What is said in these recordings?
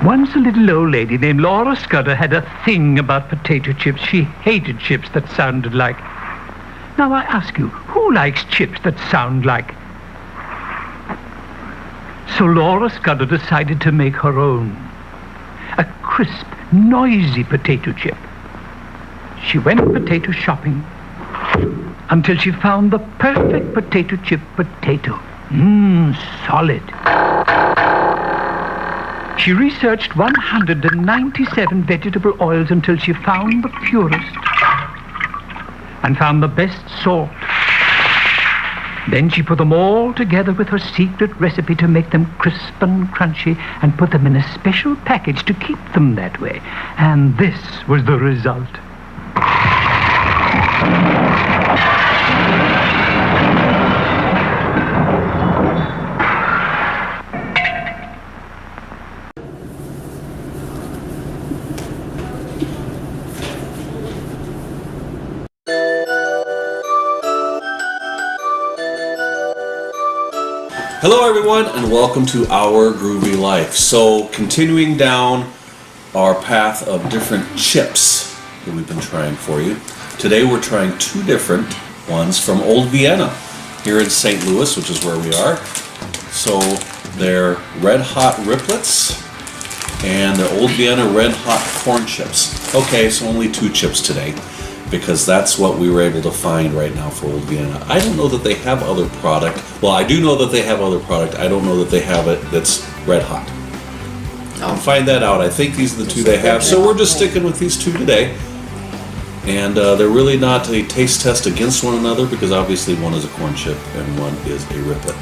Once a little old lady named Laura Scudder had a thing about potato chips. She hated chips that sounded like... Now I ask you, who likes chips that sound like... So Laura Scudder decided to make her own. A crisp, noisy potato chip. She went potato shopping until she found the perfect potato chip potato. Solid. She researched 197 vegetable oils until she found the purest and found the best salt. Then she put them all together with her secret recipe to make them crisp and crunchy and put them in a special package to keep them that way. And this was the result. Hello everyone and welcome to Our Groovy Life. So continuing down our path of different chips that we've been trying for you. Today we're trying two different ones from Old Vienna here in St. Louis, which is where we are. So they're Red Hot Riplets and they're Old Vienna Red Hot Corn Chips. Okay, so only two chips today, because that's what we were able to find right now for Old Vienna. I don't know that they have other product. Well, I do know that they have other product. I don't know that they have it that's red hot. find that out. I think these are the two they have, so we're just sticking with these two today. And they're really not a taste test against one another because obviously one is a corn chip and one is a riplet.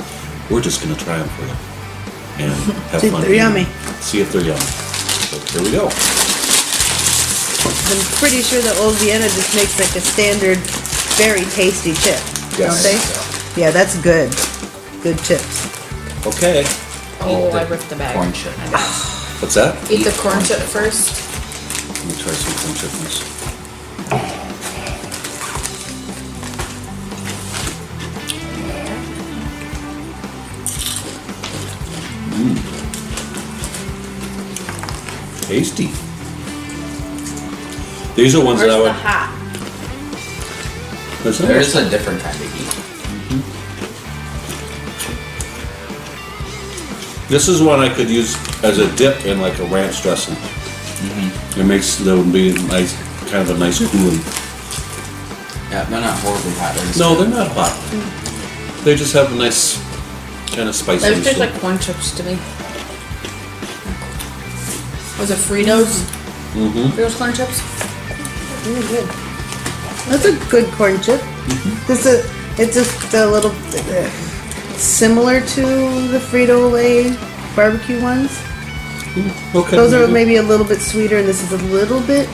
We're just going to try them for you and have See fun. if they're yummy. See if they're yummy. So here we go. I'm pretty sure that Old Vienna just makes like a standard, very tasty chip. Yes. Don't they? Yeah, that's good. Good chips. Okay. Oh, I ripped the bag. Corn chip. What's that? Eat the corn chip first. Let me try some corn chips. Tasty. These are ones Where's that I the would. hot? There is a different kind of heat. This is one I could use as a dip in like a ranch dressing. It makes them be nice, kind of a nice cooling. Yeah, they're not horribly hot. No, they're not hot. They just have a nice kind of spicy. Those taste like corn chips to me. Was it Fritos? Fritos corn chips? Really good. That's a good corn chip. It's just a little similar to the Frito-Lay barbecue ones. Okay. Those are maybe a little bit sweeter, and this is a little bit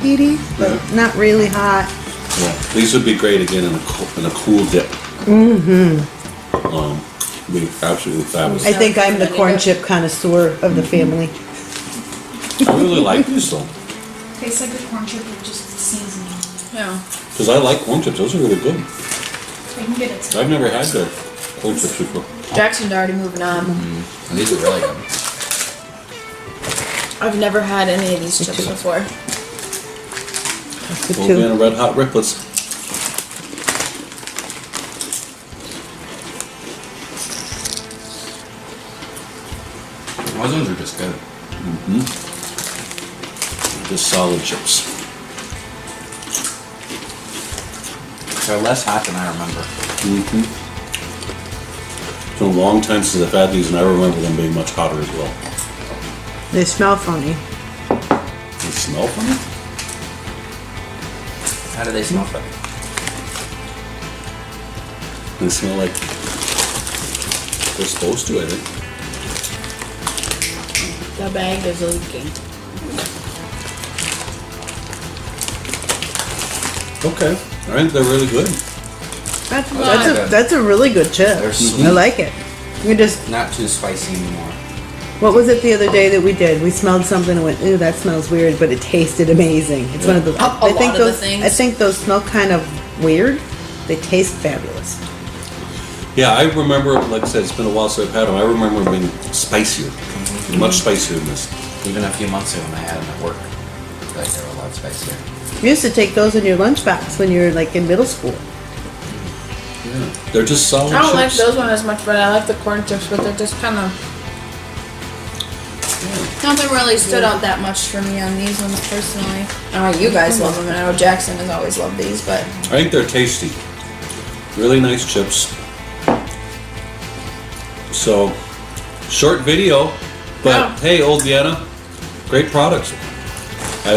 heaty, but not really hot. Yeah, these would be great again in a cool dip. Be absolutely fabulous. I think I'm the corn chip connoisseur of the family. I really like these though, Tastes like a corn chip with just seasoning. Yeah. because I like corn chips. Those are really good. I can get it. I've never had the corn chips before. Jackson's already moving on. And these are really good. I've never had any of these chips before. Good Old too. Man Red Hot Riplets. Those ones are just good. Just solid chips. They're less hot than I remember. It's been a long time since I've had these, and I remember them being much hotter as well. They smell funny. They smell funny? How do they smell funny? They smell like they're supposed to, I think. The bag is leaking. Okay. I think they're really good. That's a really good chip. They're sweet. I like it. You just Not too spicy anymore. what was it the other day that we did? We smelled something and went, "Ooh, that smells weird," but it tasted amazing. It's one of the. A lot of the things. I think those smell kind of weird. They taste fabulous. Yeah, I remember, like I said, it's been a while since I've had them. I remember them being spicier. Much spicier than this. Even a few months ago when I had them at work, like they were a lot spicier. You used to take those in your lunchbox when you were like in middle school. Yeah. They're just solid I don't like chips. those ones as much, but I like the corn chips, but they're just kind of... Nothing really stood out that much for me on these ones personally. I know you guys love them, and I know Jackson has always loved these, but... I think they're tasty. Really nice chips. So, short video, but Yeah. hey, Old Vienna, great products. I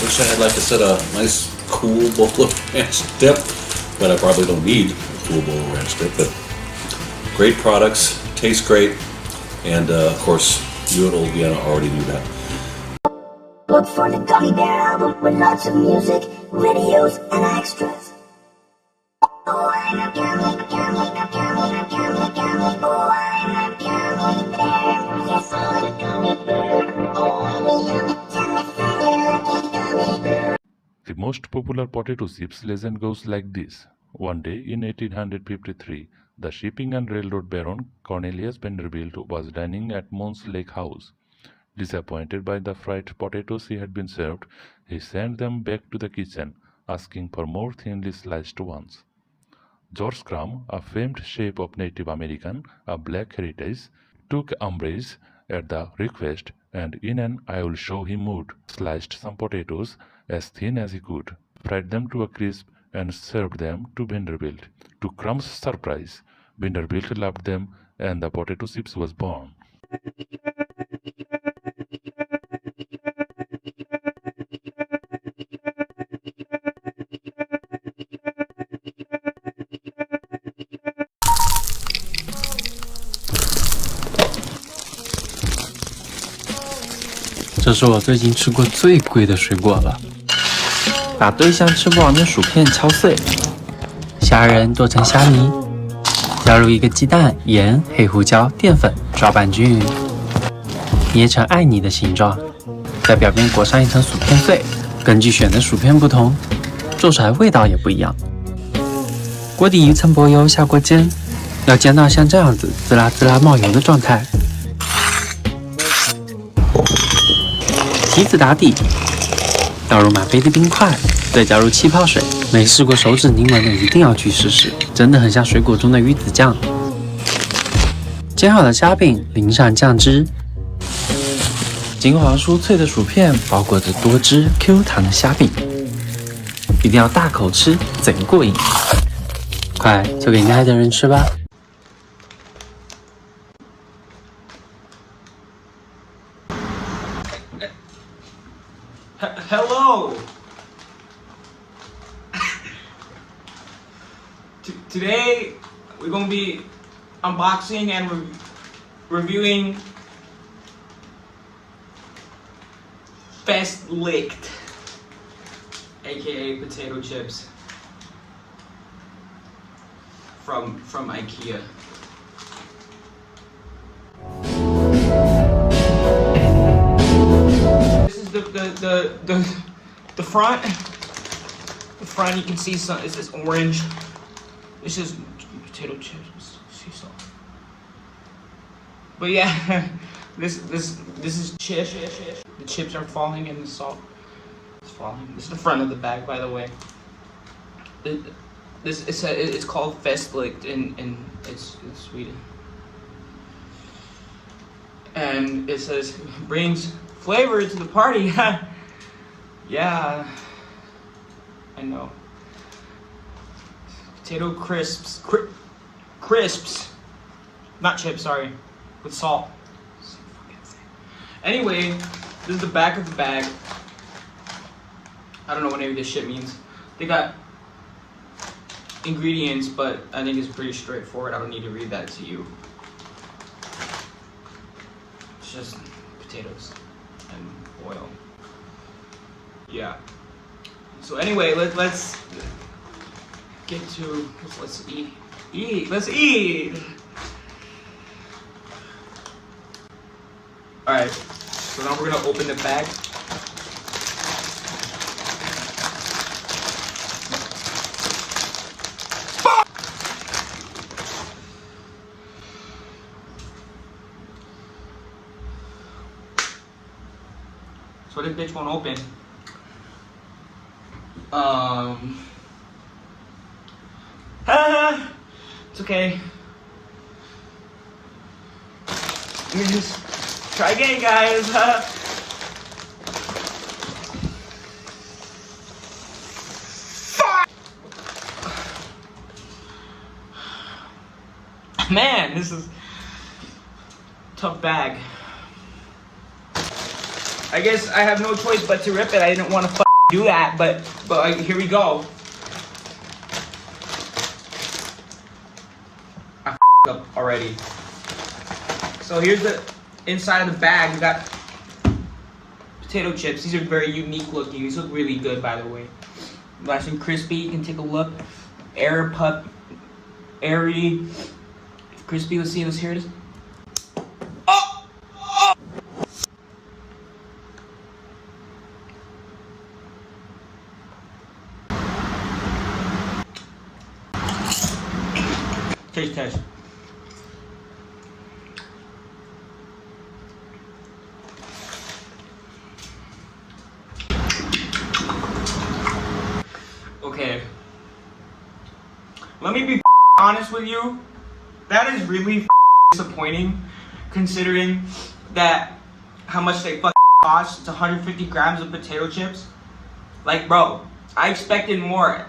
wish I had, like I said, a nice cool bowl of ranch dip, but I probably don't need a cool bowl of ranch dip, but great products, taste great, and of course, you at Old Vienna already knew that. Look for the Gummy Bear album with lots of music, videos, and extras. Oh, I'm a gummy, gummy, gummy, gummy, gummy. Oh, I'm a gummy bear. Yes, I'm a gummy bear. Oh, I'm a yummy, yummy, funny gummy bear. The most popular potato chips legend goes like this. One day in 1853, the shipping and railroad baron Cornelius Vanderbilt was dining at Mons Lake House. Disappointed by the fried potatoes he had been served, he sent them back to the kitchen, asking for more thinly sliced ones. George Crumb, a famed chef of Native American, a black heritage, took umbrage at the request and in an "I will show him" mood, sliced some potatoes as thin as he could, fried them to a crisp and served them to Vanderbilt. To Crumb's surprise, Vanderbilt loved them and the potato chips was born. 这是我最近吃过最贵的水果了。把对象吃不完的薯片敲碎，虾仁剁成虾泥，加入一个鸡蛋、盐、黑胡椒、淀粉，抓拌均匀，捏成爱你的形状，在表面裹上一层薯片碎。根据选的薯片不同，做出来味道也不一样。锅底一层薄油，下锅煎，要煎到像这样子滋啦滋啦冒油的状态。提子打底，倒入满杯的冰块，再加入气泡水。没试过手指柠檬的一定要去试试，真的很像水果中的鱼子酱。煎好的虾饼淋上酱汁，金黄酥脆的薯片包裹着多汁 Q 弹的虾饼，一定要大口吃，贼过瘾。快就给你爱的人吃吧。Hello. Today we're gonna be unboxing and reviewing Best Licked, aka potato chips from IKEA. This is the front. The front, you can see some. It says orange. This is potato chips. See some. But yeah, this is chips. The chips are falling and the salt is falling. This is the front of the bag, by the way. It's called Festlicht and it's in Sweden. And it says brings flavor to the party. Yeah, I know. Potato crisps, crisps, not chips. Sorry, with salt. Anyway, this is the back of the bag. I don't know what any of this shit means. They got ingredients, but I think it's pretty straightforward. I don't need to read that to you. It's just potatoes and oil. Yeah. So anyway, let's get to let's eat. Let's eat. All right. So now we're gonna open the bag. So this bitch won't open. It's okay. Let me just try again, guys. Man, this is a tough bag. I guess I have no choice but to rip it. I didn't want to do that, but here we go. I up already. So here's the inside of the bag. We got potato chips. These are very unique looking. These look really good, by the way. Nice and crispy. You can take a look. Airy, crispy. Let's see. Let's hear this. Taste test. Okay. Let me be honest with you. That is really disappointing, considering that how much they cost. It's 150 grams of potato chips. Like, bro, I expected more.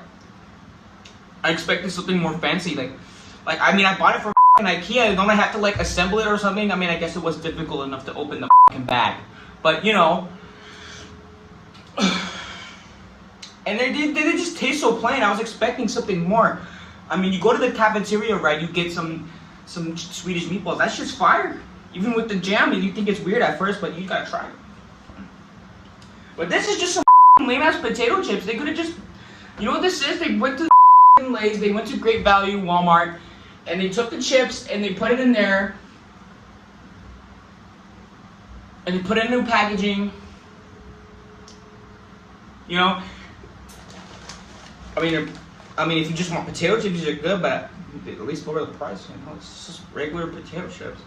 I expected something more fancy. Like I mean, I bought it from IKEA. Don't I have to like assemble it or something? I mean, I guess it was difficult enough to open the bag, but you know. And they just taste so plain. I was expecting something more. I mean, you go to the cafeteria, right? You get some Swedish meatballs. That's just fire. Even with the jam, you think it's weird at first, but you gotta try it. But this is just some lame ass potato chips. They could have just, you know what this is? They went to Lay's, they went to Great Value, Walmart, and they took the chips and they put it in there, and they put it in new packaging. You know, I mean, if you just want potato chips, they're good, but at least lower the price. You know, it's just regular potato chips.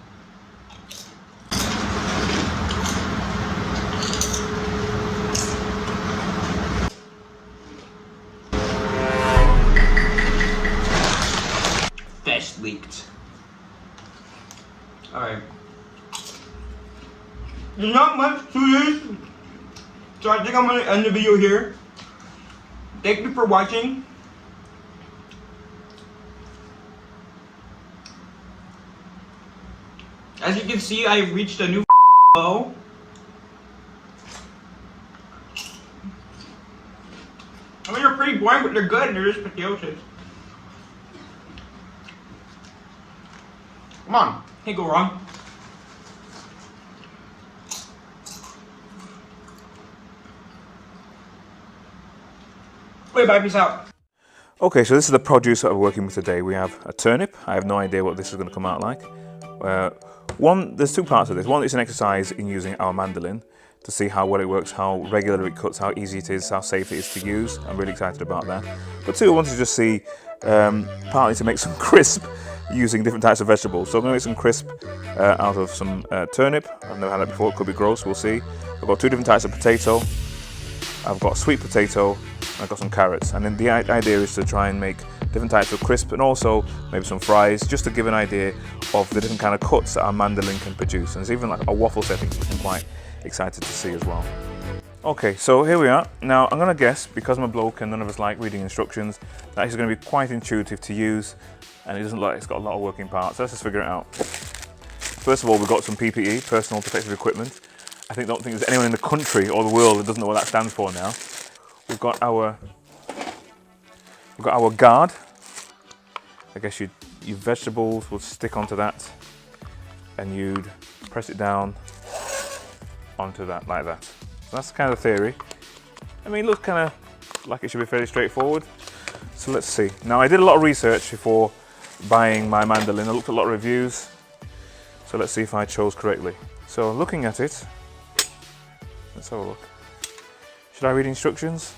Fish leaked. All right. There's not much to this, so I think I'm gonna end the video here. Thank you for watching. As you can see, I reached a new low. I mean, they're pretty boring, but they're good, and they're just potato chips. Come on, can't go wrong. Wait, bye, peace out. Okay, so this is the produce that we're working with today. We have a turnip. I have no idea what this is going to come out like. There's two parts of this. One is an exercise in using our mandolin to see how well it works, how regular it cuts, how easy it is, how safe it is to use. I'm really excited about that. But two, I wanted to just see, partly to make some crisp using different types of vegetables. So I'm going to make some crisp out of some turnip. I've never had it before, it could be gross, we'll see. I've got two different types of potato. I've got a sweet potato, I've got some carrots. And then the idea is to try and make different types of crisp and also maybe some fries, just to give an idea of the different kind of cuts that our mandolin can produce. And there's even like a waffle setting, which I'm quite excited to see as well. Okay, so here we are. Now I'm gonna guess, because I'm a bloke and none of us like reading instructions, that it's gonna be quite intuitive to use, and it doesn't look like it's got a lot of working parts. So let's just figure it out. First of all, we've got some PPE, personal protective equipment. I don't think there's anyone in the country or the world that doesn't know what that stands for now. We've got our guard. I guess your vegetables will stick onto that, and you'd press it down onto that like that. So that's the kind of theory. I mean, it looks kind of like it should be fairly straightforward. So let's see. Now, I did a lot of research before buying my mandolin. I looked at a lot of reviews. So let's see if I chose correctly. So looking at it, let's have a look. Should I read instructions?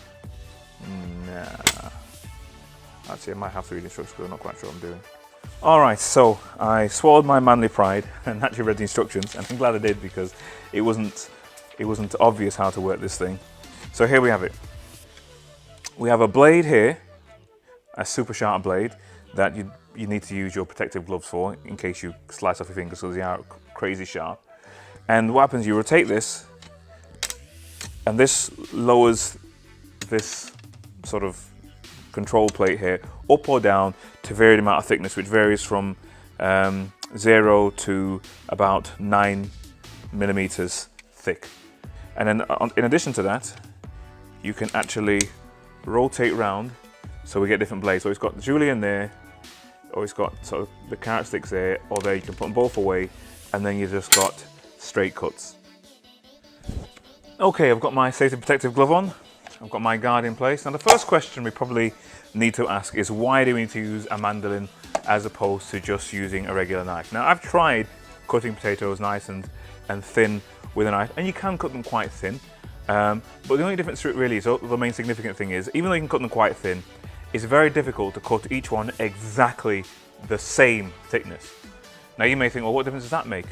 Nah. Actually, I might have to read instructions because I'm not quite sure what I'm doing. Alright, so I swallowed my manly pride and actually read the instructions, and I'm glad I did because it wasn't obvious how to work this thing. So here we have it. We have a blade here, a super sharp blade that you need to use your protective gloves for in case you slice off your fingers because they are crazy sharp. And what happens, you rotate this, and this lowers this sort of control plate here up or down to varied amount of thickness, which varies from 0 to about 9 millimeters thick. And then in addition to that, you can actually rotate round so we get different blades. So it's got the julienne there, or it's got sort of the carrot sticks there, or there you can put them both away, and then you just got straight cuts. Okay, I've got my safety protective glove on. I've got my guard in place. Now the first question we probably need to ask is, why do we need to use a mandolin as opposed to just using a regular knife? Now I've tried cutting potatoes nice and thin with a knife, and you can cut them quite thin. But the only difference really is, the main significant thing is, even though you can cut them quite thin, it's very difficult to cut each one exactly the same thickness. Now you may think, well, what difference does that make?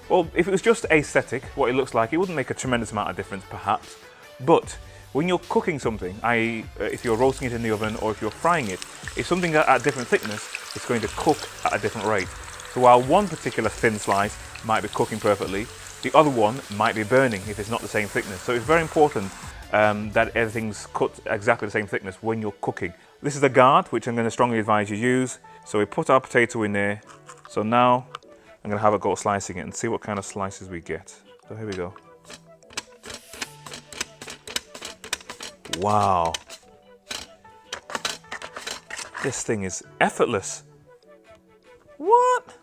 Well, if it was just aesthetic, what it looks like, it wouldn't make a tremendous amount of difference perhaps, but when you're cooking something, i.e. if you're roasting it in the oven or if you're frying it, if something at a different thickness, it's going to cook at a different rate. So while one particular thin slice might be cooking perfectly, the other one might be burning if it's not the same thickness. So it's very important that everything's cut exactly the same thickness when you're cooking. This is the guard, which I'm going to strongly advise you use. So we put our potato in there. So now I'm going to have a go at slicing it and see what kind of slices we get. So here we go. Wow. This thing is effortless. What?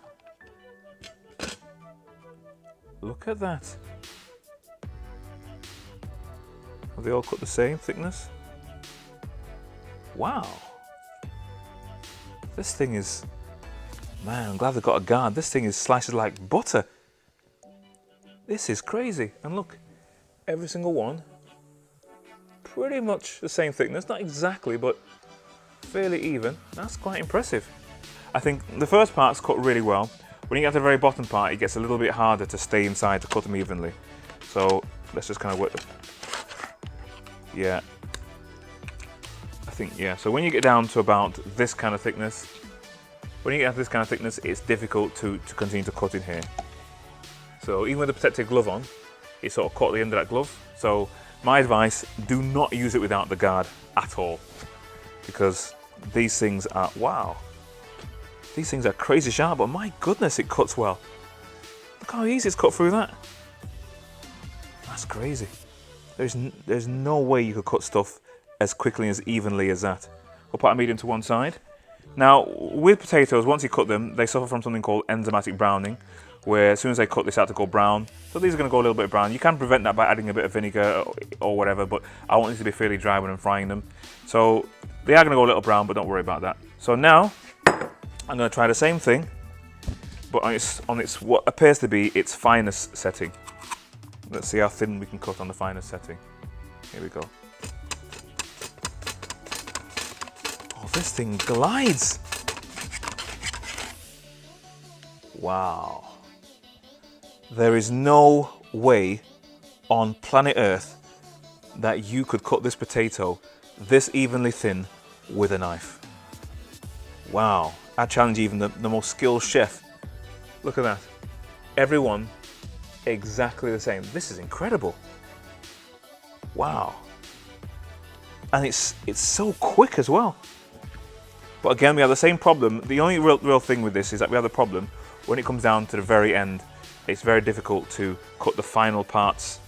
Look at that. Are they all cut the same thickness? Wow. This thing is, man, I'm glad they've got a guard. This thing is slices like butter. This is crazy. And look, every single one, pretty much the same thickness. Not exactly, but fairly even. That's quite impressive. I think the first part's cut really well. When you get to the very bottom part, it gets a little bit harder to stay inside to cut them evenly. So let's just kind of work. Yeah. I think, yeah. So when you get down to about this kind of thickness, it's difficult to continue to cut in here. So even with the protective glove on, it sort of caught the end of that glove. So my advice, do not use it without the guard at all. Because these things are, wow. These things are crazy sharp, but my goodness, it cuts well. Look how easy it's cut through that. That's crazy. There's no way you could cut stuff as quickly and as evenly as that. We'll put our medium to one side. Now, with potatoes, once you cut them, they suffer from something called enzymatic browning, where as soon as they cut, they start to go brown. So these are going to go a little bit brown. You can prevent that by adding a bit of vinegar or whatever, but I want these to be fairly dry when I'm frying them. So they are going to go a little brown, but don't worry about that. So now, I'm going to try the same thing, but on its what appears to be its finest setting. Let's see how thin we can cut on the finest setting. Here we go. Oh, this thing glides. Wow. There is no way on planet Earth that you could cut this potato this evenly thin with a knife. Wow. I challenge even the most skilled chef. Look at that. Everyone exactly the same. This is incredible. Wow. And it's so quick as well. But again, we have the same problem. The only real thing with this is that we have the problem when it comes down to the very end. It's very difficult to cut the final parts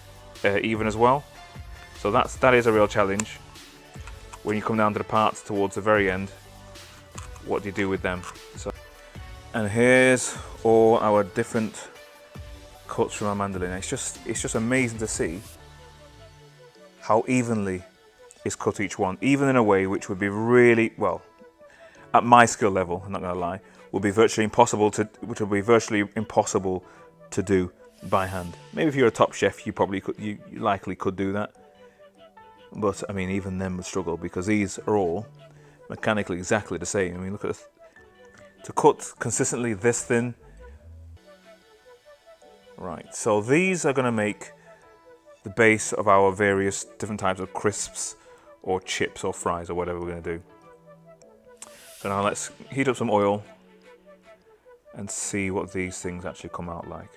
even as well. So that is a real challenge. When you come down to the parts towards the very end, what do you do with them? And here's all our different cuts from our mandolin. It's just amazing to see how evenly is cut each one, even in a way which would be really, well, at my skill level, I'm not going to lie, would be virtually impossible to do by hand. Maybe if you're a top chef, you likely could do that. But I mean, even them would struggle because these are all mechanically exactly the same. I mean, look at this. To cut consistently this thin. Right, so these are going to make the base of our various different types of crisps or chips or fries or whatever we're going to do. So now let's heat up some oil and see what these things actually come out like.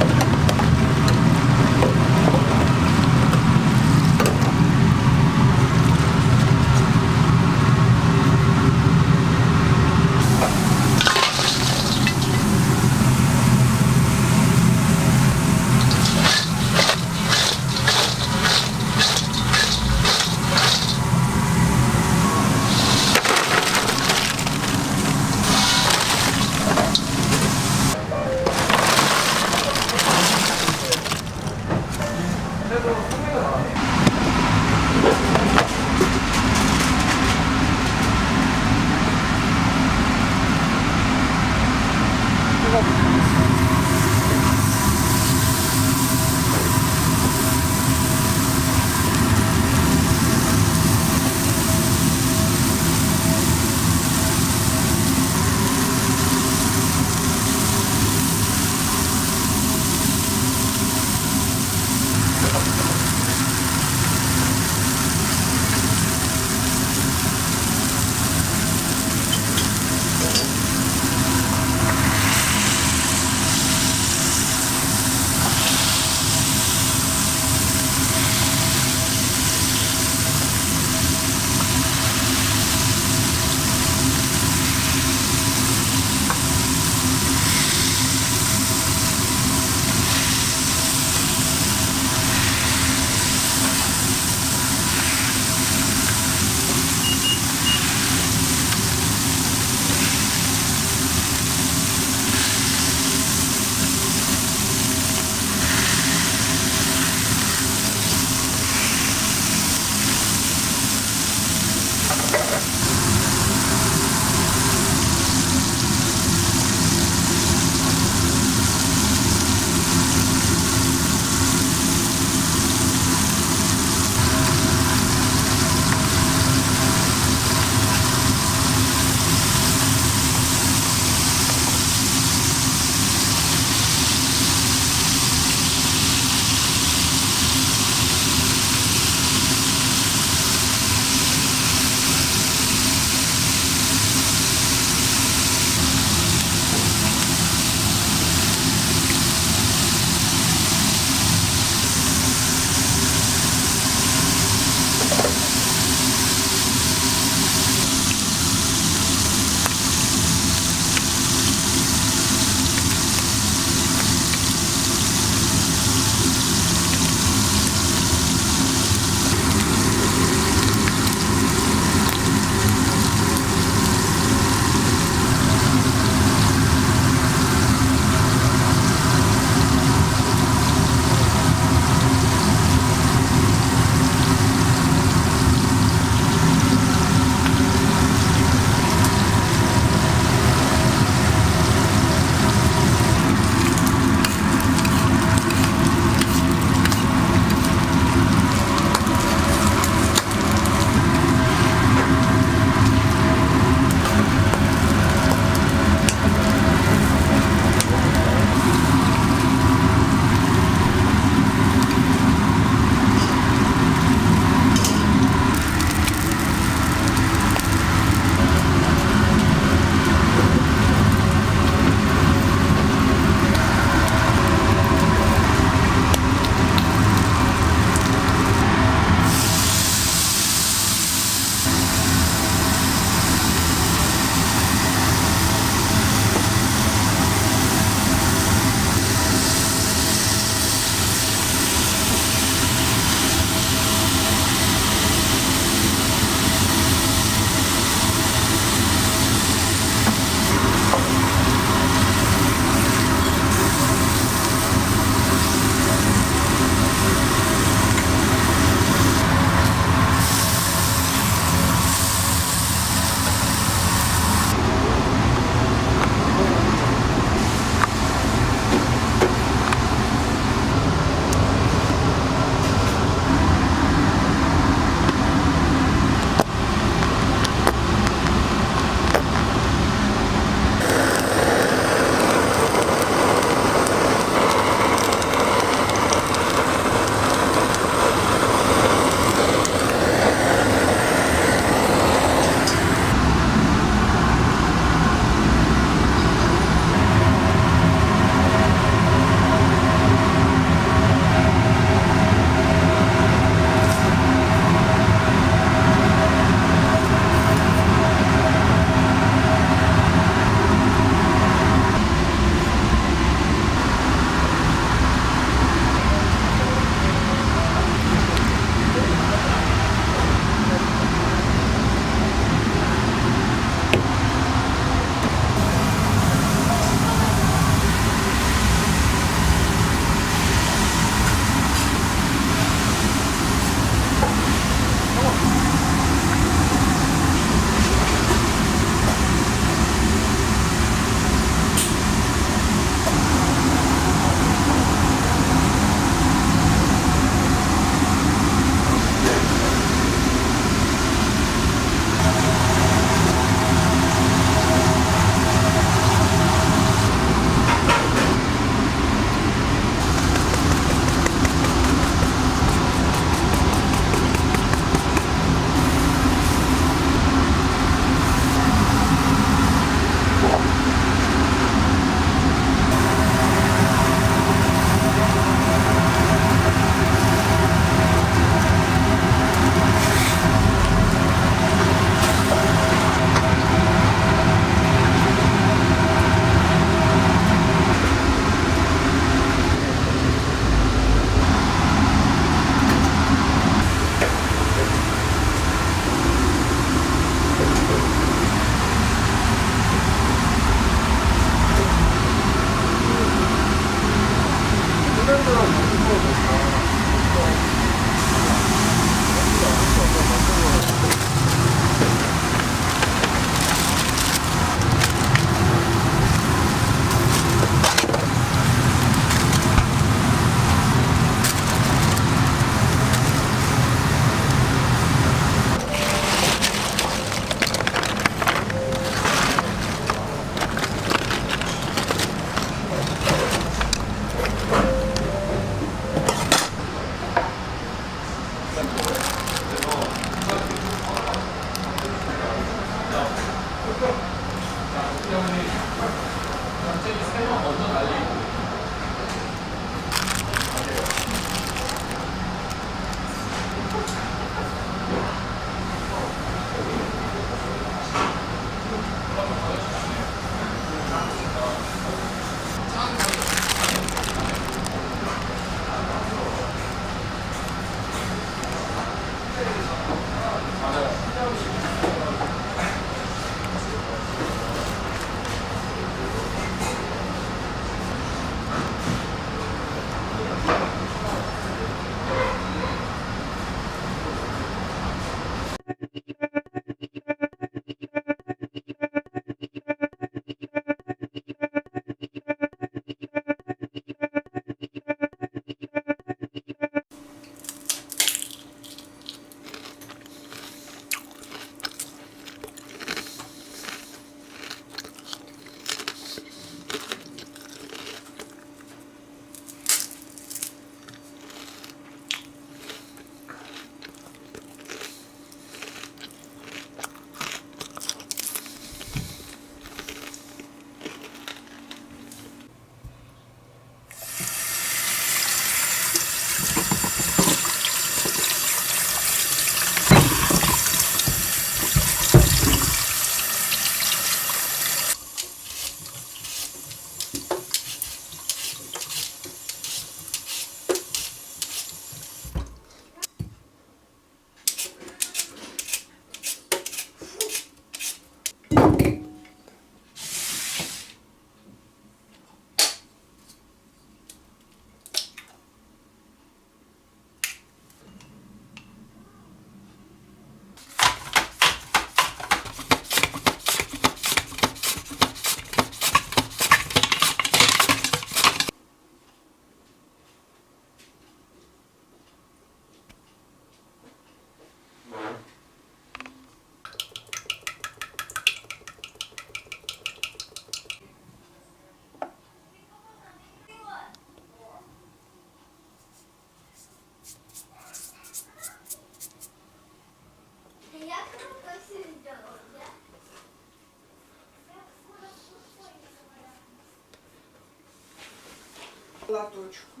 Лоточку.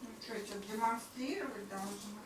Ну что, это демонстрировать должна?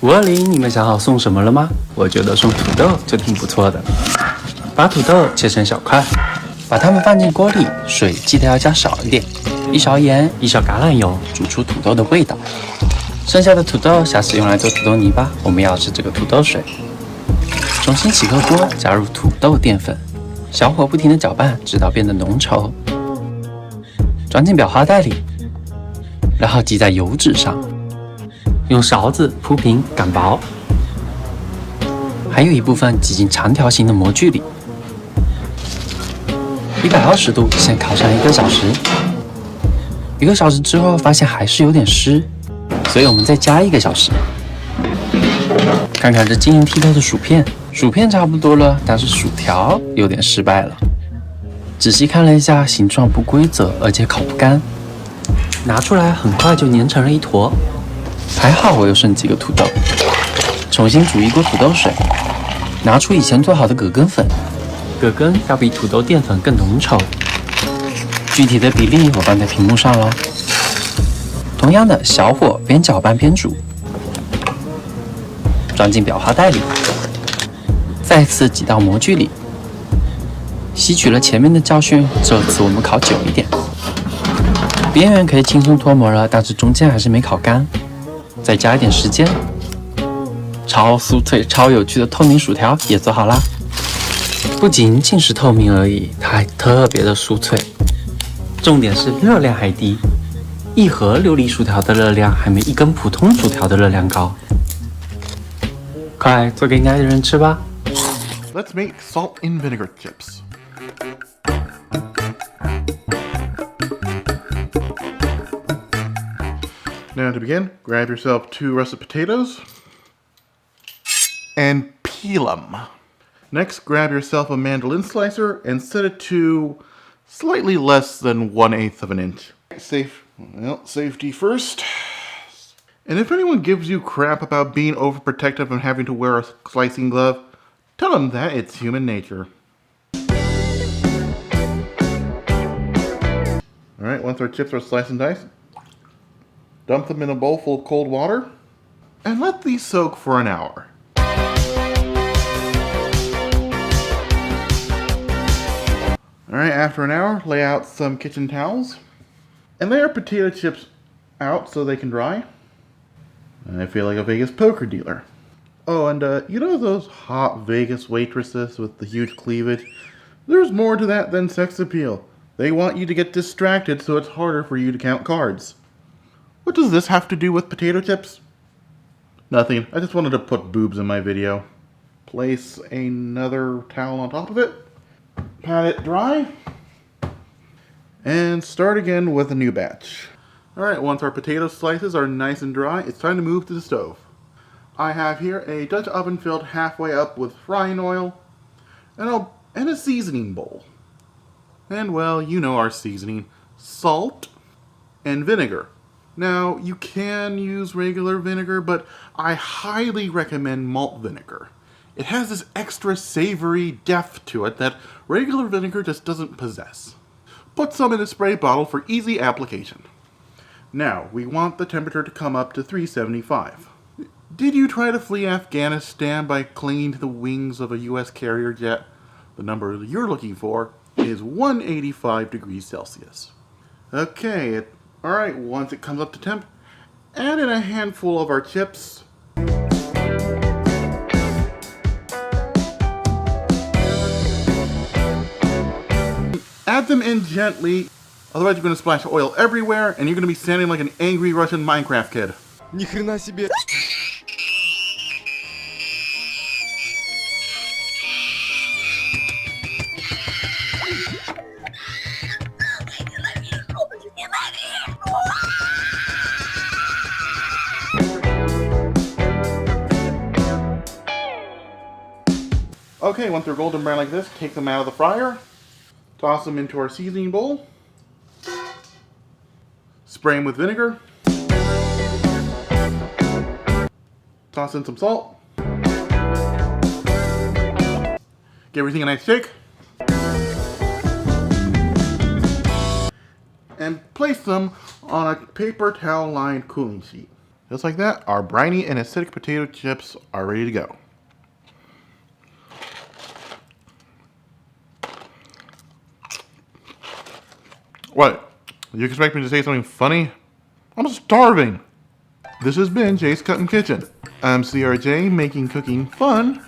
520，你们想好送什么了吗？我觉得送土豆就挺不错的。把土豆切成小块，把它们放进锅里，水记得要加少一点，1勺盐，1勺橄榄油，煮出土豆的味道。剩下的土豆下次用来做土豆泥吧，我们要吃这个土豆水。重新起个锅，加入土豆淀粉，小火不停地搅拌，直到变得浓稠。装进裱花袋里，然后挤在油纸上，用勺子铺平擀薄。还有一部分挤进长条形的模具里。120度先烤上1个小时，1个小时之后发现还是有点湿，所以我们再加1个小时。看看这晶莹剔透的薯片，薯片差不多了，但是薯条有点失败了。仔细看了一下，形状不规则，而且烤不干。拿出来很快就粘成了一坨，还好我又剩几个土豆。重新煮1锅土豆水，拿出以前做好的葛根粉。葛根要比土豆淀粉更浓稠，具体的比例我放在屏幕上了。同样的小火边搅拌边煮，装进裱花袋里，再次挤到模具里。吸取了前面的教训，这次我们烤久一点，边缘可以轻松脱模了，但是中间还是没烤干，再加一点时间。超酥脆、超有趣的透明薯条也做好啦！不仅仅是透明而已，它还特别的酥脆。重点是热量还低，1盒琉璃薯条的热量还没1根普通薯条的热量高。快做给你爱的人吃吧！ Let's make salt and vinegar chips. Now to begin, grab yourself 2 russet potatoes and peel them. Next, grab yourself a mandolin slicer and set it to slightly less than 1/8 of an inch. Safety first. And if anyone gives you crap about being overprotective and having to wear a slicing glove, tell them that it's human nature. Alright, once our chips are sliced and diced, dump them in a bowl full of cold water, and let these soak for an hour. Alright, after an hour, lay out some kitchen towels, and lay our potato chips out so they can dry. I feel like a Vegas poker dealer. Oh, and you know those hot Vegas waitresses with the huge cleavage? There's more to that than sex appeal. They want you to get distracted so it's harder for you to count cards. What does this have to do with potato chips? Nothing. I just wanted to put boobs in my video. Place another towel on top of it. Pat it dry. And start again with a new batch. Alright, once our potato slices are nice and dry, it's time to move to the stove. I have here a Dutch oven filled halfway up with frying oil and a seasoning bowl. And well, you know our seasoning. Salt and vinegar. Now, you can use regular vinegar, but I highly recommend malt vinegar. It has this extra savory depth to it that regular vinegar just doesn't possess. Put some in a spray bottle for easy application. Now, we want the temperature to come up to 375. Did you try to flee Afghanistan by clinging to the wings of a US carrier jet? The number you're looking for is 185 degrees Celsius. Okay, alright, once it comes up to temp, add in a handful of our chips. Add them in gently, otherwise you're going to splash oil everywhere and you're going to be sounding like an angry Russian Minecraft kid. Ни хрена себе. Okay, once they're golden brown like this, take them out of the fryer. Toss them into our seasoning bowl. Spray them with vinegar. Toss in some salt. Give everything a nice shake. And place them on a paper towel lined cooling sheet. Just like that, our briny and acidic potato chips are ready to go. What? You expect me to say something funny? I'm starving! This has been Jay's Cutting Kitchen. I'm CRJ, making cooking fun.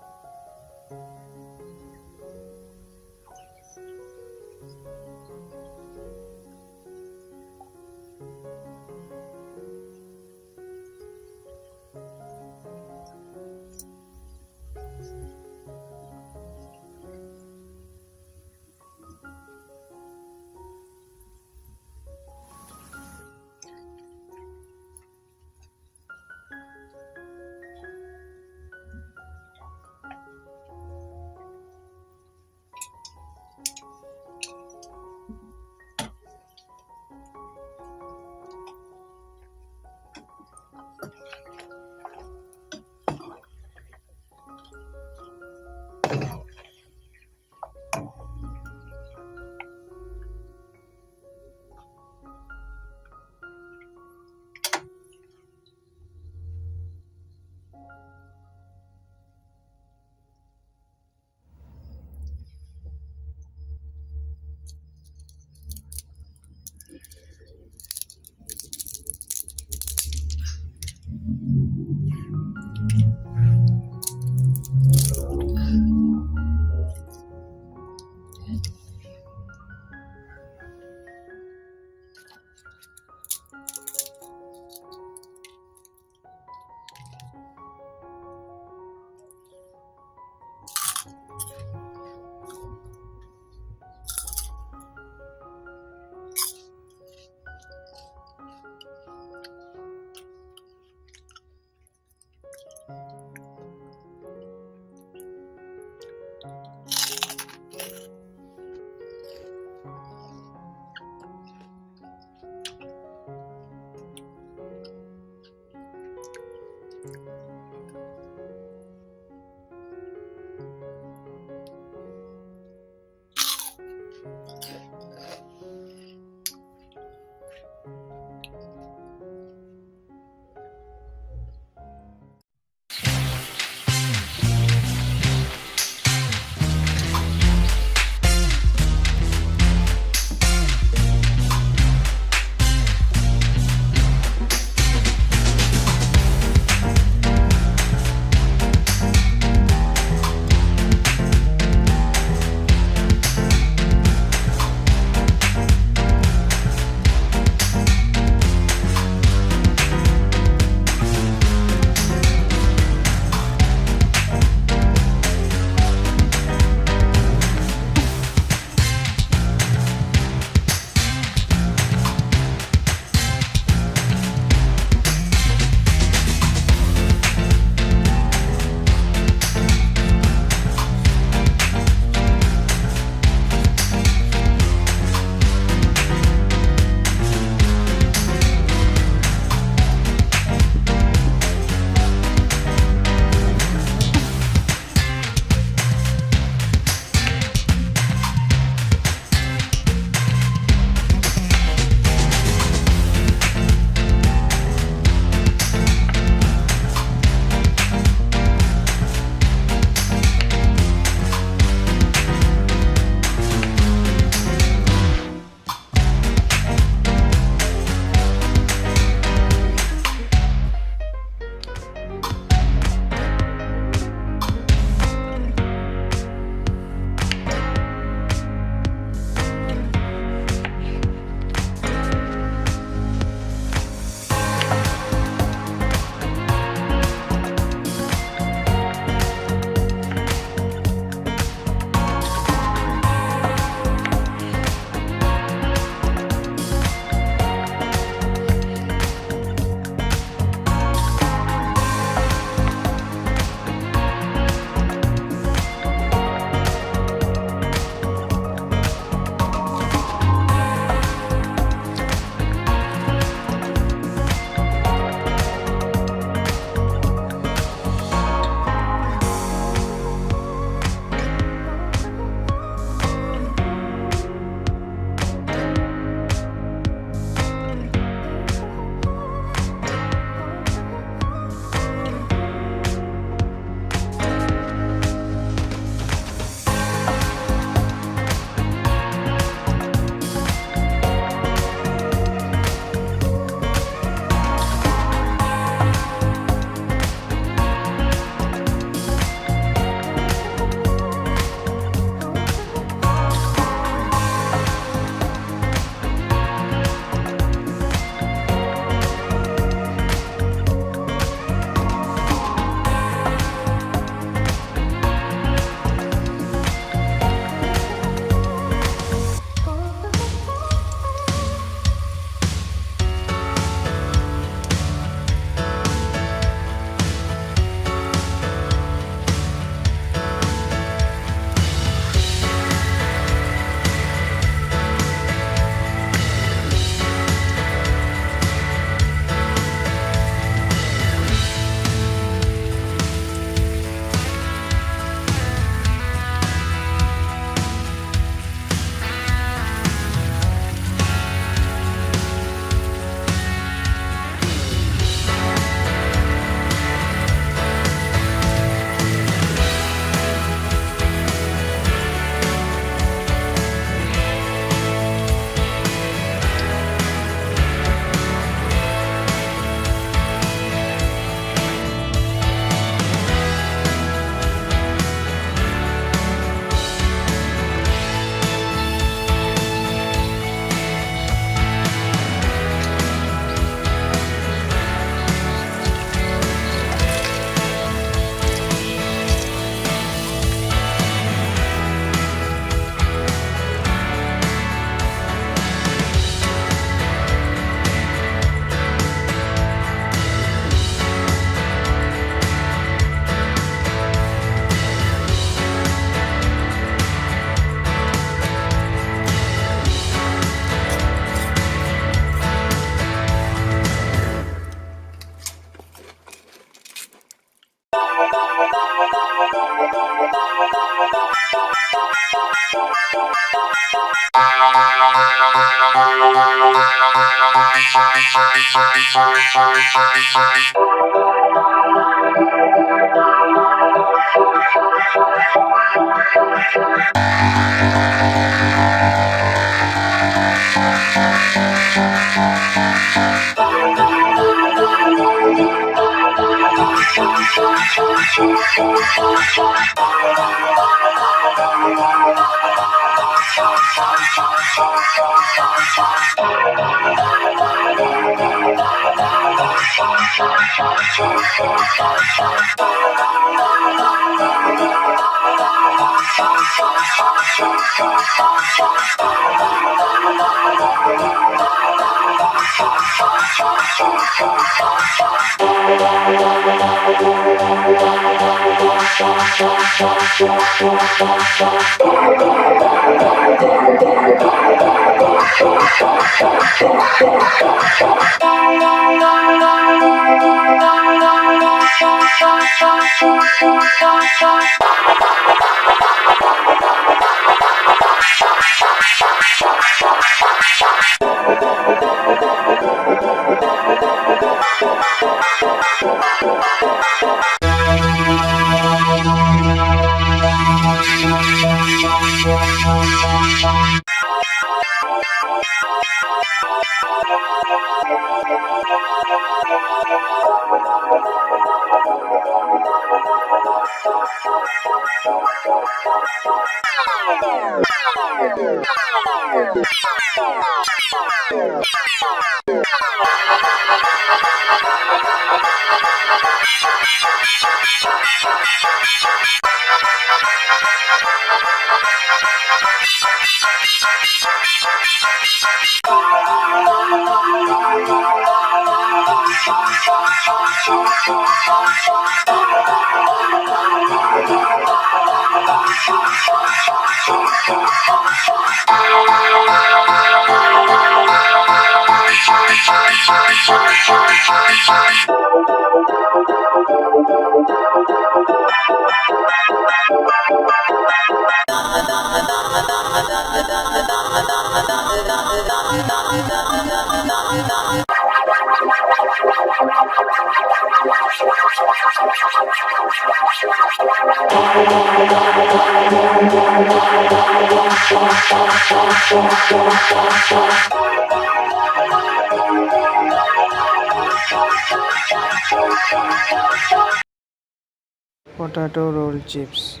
Potato roll chips.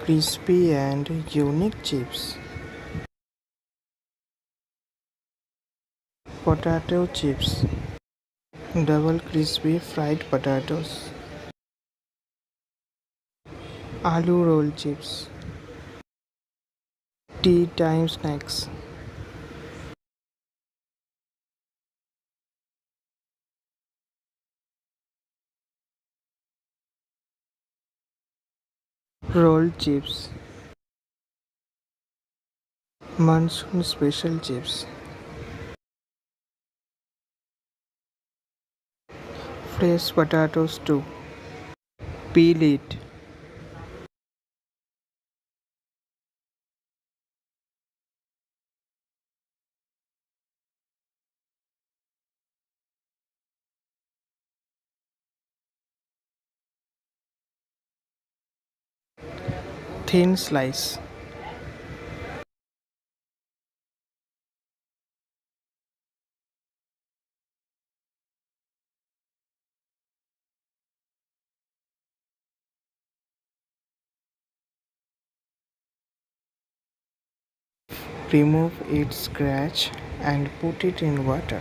Crispy and unique chips. Potato chips. Double crispy fried potatoes. Aloo roll chips. Tea time snacks. Rolled chips. Monsoon special chips. Fresh potatoes too. Peel it. Thin slice. Remove its scratch and put it in water.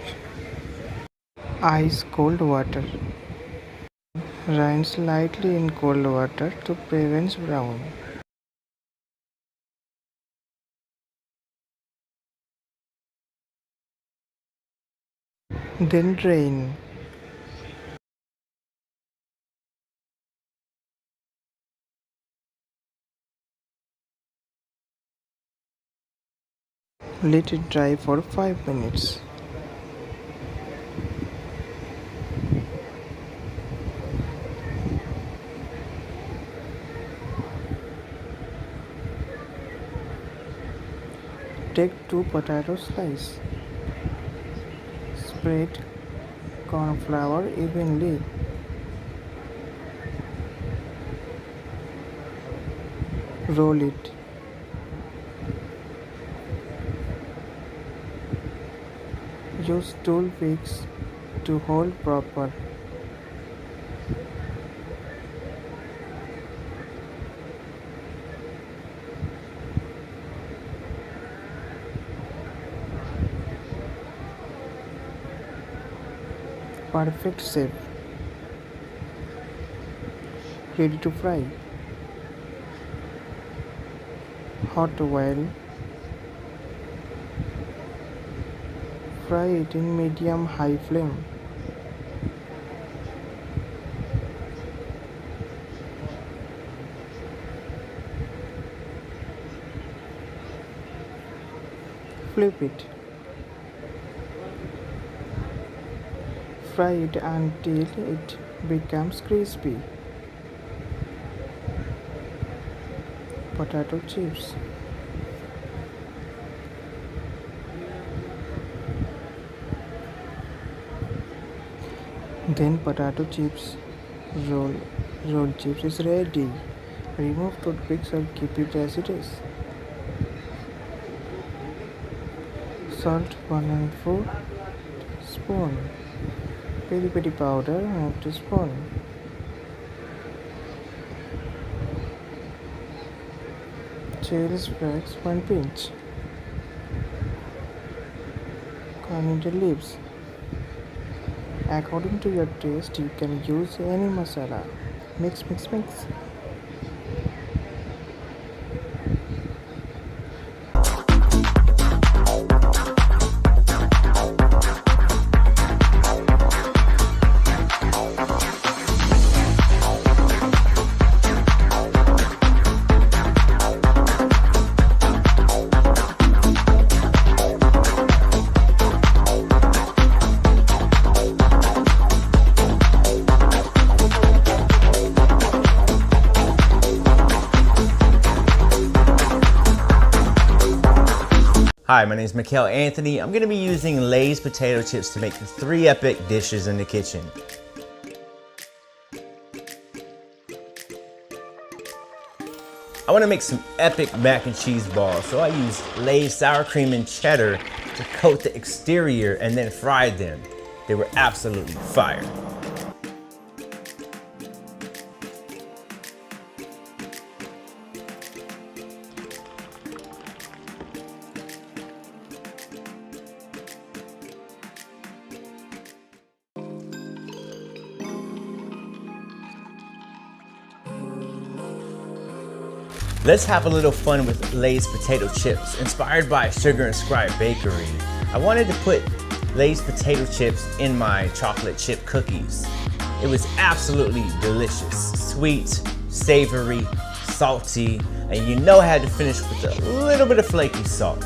Ice cold water. Rinse lightly in cold water to prevent brown. Then drain. Let it dry for 5 minutes. Take 2 potato slices. Spread corn flour evenly. Roll it. Use tool picks to hold proper. Perfect shape. Ready to fry. Hot oil. Fry it in medium-high flame. Flip it. Fry it until it becomes crispy. Potato chips. Then potato chips. Roll chips is ready. Remove toothpicks or keep it as it is. Salt 1 spoon. Peri powder 1 teaspoon. Chili flakes 1 pinch. Coriander leaves. According to your taste, you can use any masala. Mix. Hi, my name is Mikhail Anthony. I'm going to be using Lay's potato chips to make the 3 epic dishes in the kitchen. I want to make some epic mac and cheese balls, so I used Lay's sour cream and cheddar to coat the exterior and then fried them. They were absolutely fire. Let's have a little fun with Lay's potato chips, inspired by Sugar and Scribe Bakery. I wanted to put Lay's potato chips in my chocolate chip cookies. It was absolutely delicious. Sweet, savory, salty, and you know I had to finish with a little bit of flaky salt.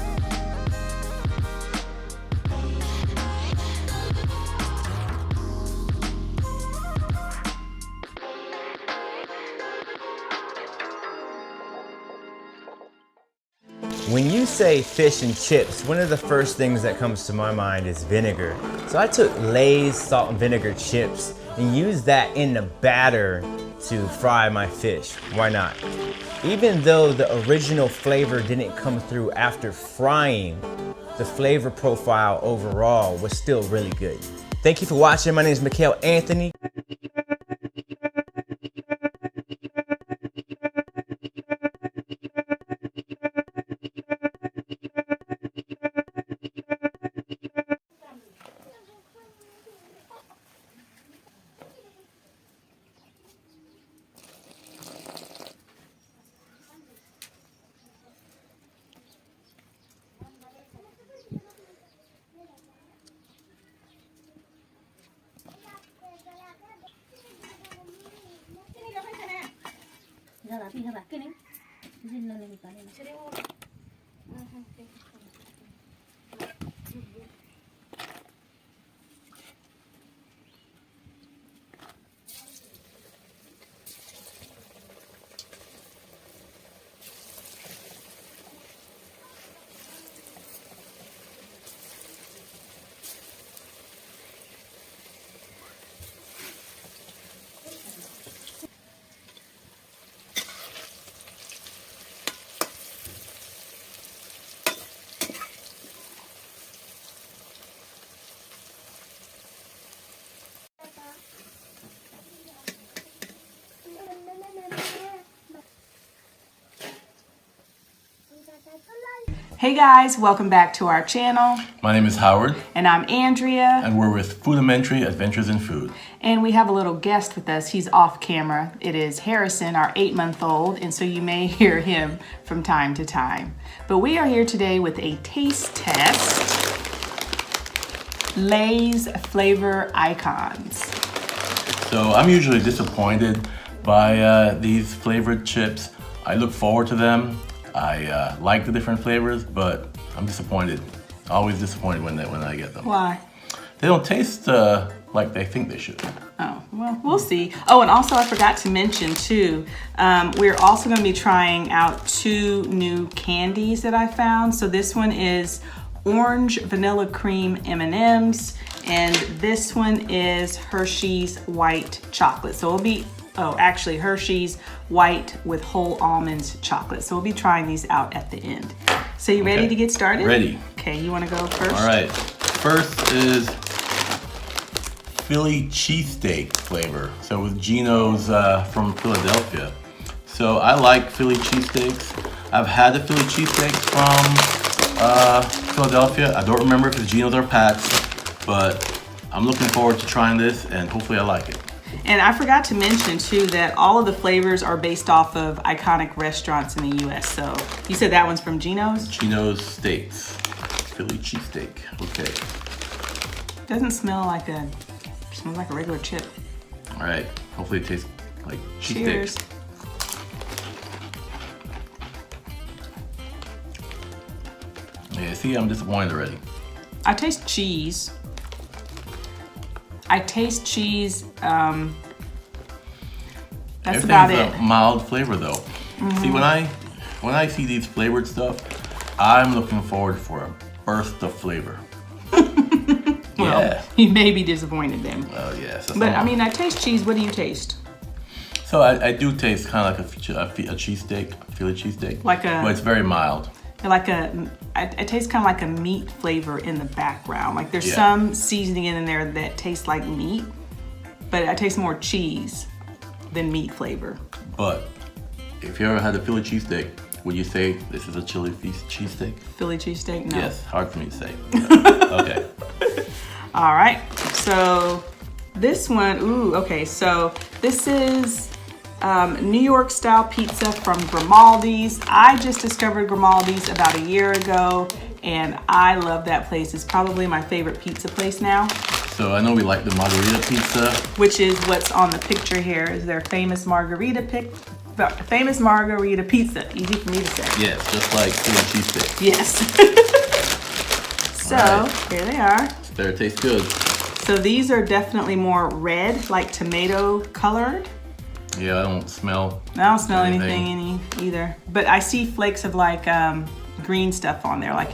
When you say fish and chips, one of the first things that comes to my mind is vinegar. So I took Lay's salt and vinegar chips and used that in the batter to fry my fish. Why not? Even though the original flavor didn't come through after frying, the flavor profile overall was still really good. Thank you for watching. My name is Mikhail Anthony. Hey guys, welcome back to our channel. My name is Howard. And I'm Andrea. And we're with Foodimentary Adventures in Food. And we have a little guest with us. He's off camera. It is Harrison, our 8-month-old, and so you may hear him from time to time. But we are here today with a taste test. Lay's Flavor Icons. So I'm usually disappointed by these flavored chips. I look forward to them. I like the different flavors, but I'm disappointed. Always disappointed when I get them. Why? They don't taste like they think they should. Oh, well, we'll see. Oh, and also I forgot to mention too, we're also going to be trying out 2 new candies that I found. So this one is Orange Vanilla Cream M&Ms, and this one is Hershey's White Chocolate. So it'll be, oh, actually Hershey's White with Whole Almonds Chocolate. So we'll be trying these out at the end. So you ready to get started? Ready. Okay, you want to go first? All right. First is Philly cheesesteak flavor. So with Gino's from Philadelphia. So I like Philly cheesesteaks. I've had the Philly cheesesteaks from Philadelphia. I don't remember if it's Gino's or Pat's, but I'm looking forward to trying this and hopefully I like it. And I forgot to mention too that all of the flavors are based off of iconic restaurants in the US. So you said that one's from Gino's? Gino's Steaks. Philly cheesesteak. Okay. Doesn't smell like a, smells like a regular chip. All right. Hopefully it tastes like cheesesteak. Cheers. Yeah, see, I'm disappointed already. I taste cheese. I taste cheese. That's about it. A mild flavor though. See, when I see these flavored stuff, I'm looking forward for a burst of flavor. Well, you may be disappointed then. Oh yes. But I mean, I taste cheese. What do you taste? So I do taste kind of like a cheesesteak, a Philly cheesesteak. Like a. But it's very mild. Like I taste kind of like a meat flavor in the background. Like there's some seasoning in there that tastes like meat, but I taste more cheese than meat flavor. But if you ever had a Philly cheesesteak, would you say this is a chili cheesesteak? Philly cheesesteak? No. Yes, hard for me to say. Okay. All right, so this one, ooh, okay, so this is New York style pizza from Grimaldi's. I just discovered Grimaldi's about a year ago and I love that place. It's probably my favorite pizza place now. So I know we like the margarita pizza. Which is what's on the picture here, is their famous margarita pizza. Easy for me to say. Yes, just like Philly cheesesteak. Yes. So, here they are. Better taste good. So these are definitely more red, like tomato colored. Yeah, I don't smell anything either. But I see flakes of like green stuff on there, like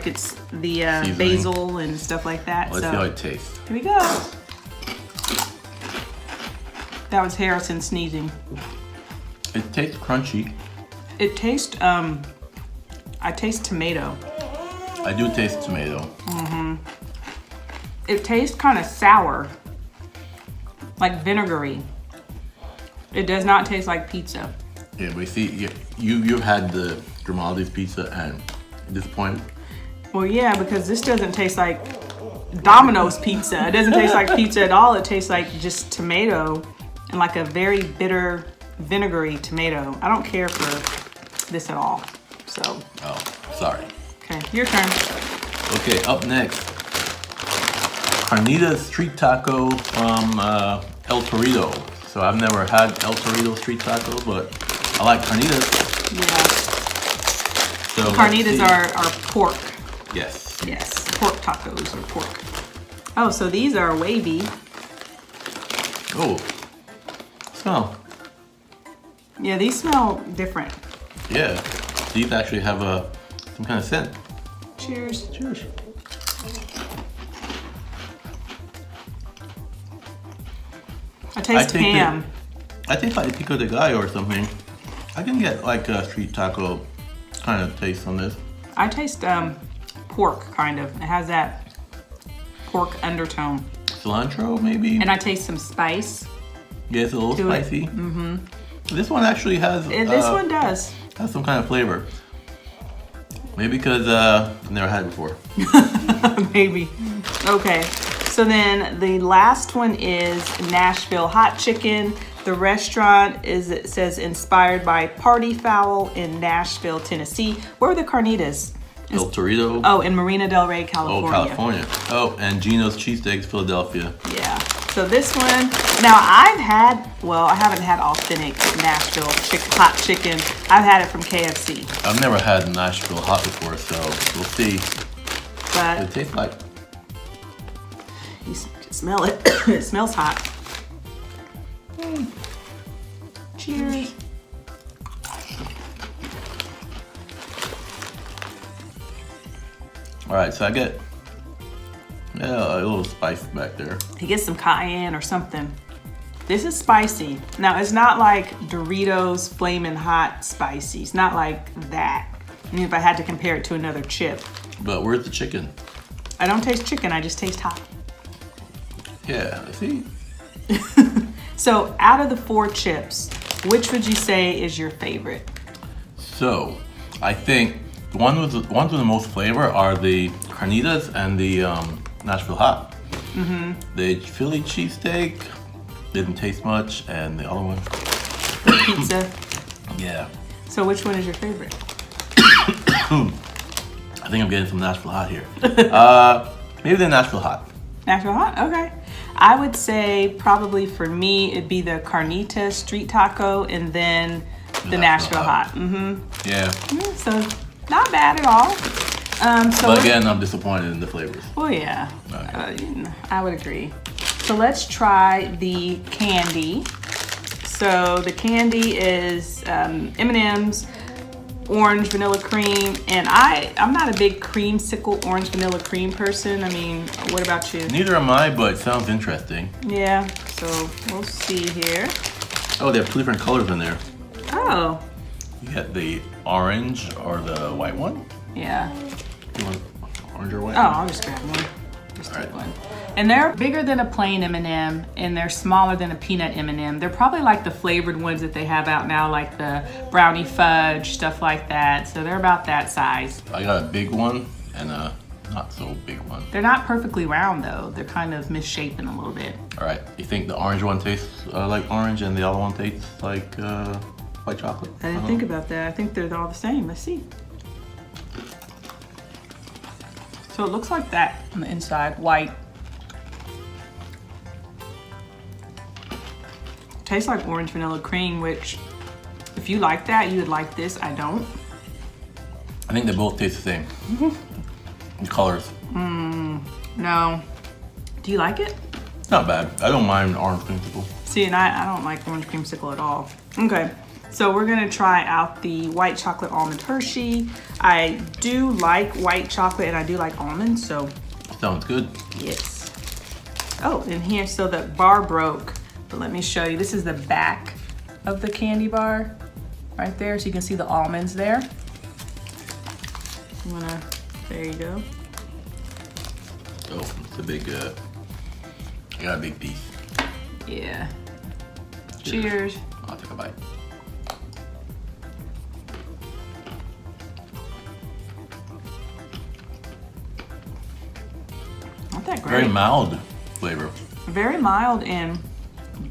it's the basil and stuff like that. Let's see how it tastes. Here we go. That was Harrison sneezing. It tastes crunchy. It tastes, I taste tomato. I do taste tomato. Mm-hmm. It tastes kind of sour, like vinegary. It does not taste like pizza. Yeah, but see, you've had the Grimaldi's pizza and you're disappointed? Well, yeah, because this doesn't taste like Domino's pizza. It doesn't taste like pizza at all. It tastes like just tomato and like a very bitter, vinegary tomato. I don't care for this at all, so. Oh, sorry. Okay, your turn. Okay, up next, Carnitas street taco from El Torito. So I've never had El Torito street taco, but I like carnitas. Yeah. So carnitas are pork. Yes. Yes, pork tacos or pork. Oh, so these are wavy. Oh, smell. Yeah, these smell different. Yeah, these actually have some kind of scent. Cheers. Cheers. I taste ham. I taste like pico de gallo or something. I can get like a street taco kind of taste on this. I taste pork, kind of. It has that pork undertone. Cilantro, maybe? And I taste some spice. Yeah, it's a little spicy. Mm-hmm. This one actually has... this one does. Has some kind of flavor. Maybe because I've never had it before. Maybe. Okay. So then the last one is Nashville hot chicken. The restaurant is, it says, inspired by Party Fowl in Nashville, Tennessee. Where are the carnitas? El Torito. Oh, in Marina Del Rey, California. Oh, California. Oh, and Gino's Cheesesteaks, Philadelphia. Yeah. So this one, now I've had, well, I haven't had authentic Nashville hot chicken. I've had it from KFC. I've never had Nashville hot before, so we'll see But what it tastes like. You smell it. It smells hot. Cheers. All right, so I get a little spice back there. You get some cayenne or something. This is spicy. Now, it's not like Doritos Flamin' Hot spicy. It's not like that. I mean, if I had to compare it to another chip. But where's the chicken? I don't taste chicken, I just taste hot. Yeah, see? So, out of the 4 chips, which would you say is your favorite? So, I think the ones with the most flavor are the carnitas and the Nashville hot. Mm-hmm. The Philly cheesesteak didn't taste much, and the other one, The pizza. yeah. So, which one is your favorite? I think I'm getting some Nashville hot here. Maybe the Nashville hot. Nashville hot? Okay. I would say probably for me, it'd be the carnita street taco and then the Nashville hot. Mm-hmm. Yeah. So not bad at all. But again, I'm disappointed in the flavors. Well, yeah. I would agree. So let's try the candy. So the candy is M&M's, orange vanilla cream, and I'm not a big creamsicle orange vanilla cream person. I mean, what about you? Neither am I, but it sounds interesting. Yeah, so we'll see here. Oh, they have 2 different colors in there. Oh. You get the orange or the white one? Yeah. You want orange or white? Oh, I'll just grab one. Just take one. And they're bigger than a plain M&M, and they're smaller than a peanut M&M. They're probably like the flavored ones that they have out now, like the brownie fudge, stuff like that. So they're about that size. I got a big one and a not so big one. They're not perfectly round though. They're kind of misshapen a little bit. All right, you think the orange one tastes like orange and the other one tastes like white chocolate? I didn't think about that. I think they're all the same. Let's see. So it looks like that on the inside, white. Tastes like orange vanilla cream, which if you like that, you would like this. I don't. I think they both taste the same. The colors. No. Do you like it? Not bad. I don't mind orange creamsicle. See, and I don't like orange creamsicle at all. Okay, so we're gonna try out the white chocolate almond Hershey. I do like white chocolate and I do like almonds, so. Sounds good. Yes. Oh, and here, so the bar broke, but let me show you. This is the back of the candy bar right there, so you can see the almonds there. There you go. Oh, it's a big, I got a big piece. Yeah. Cheers. I'll take a bite. Not that great. Very mild flavor. Very mild and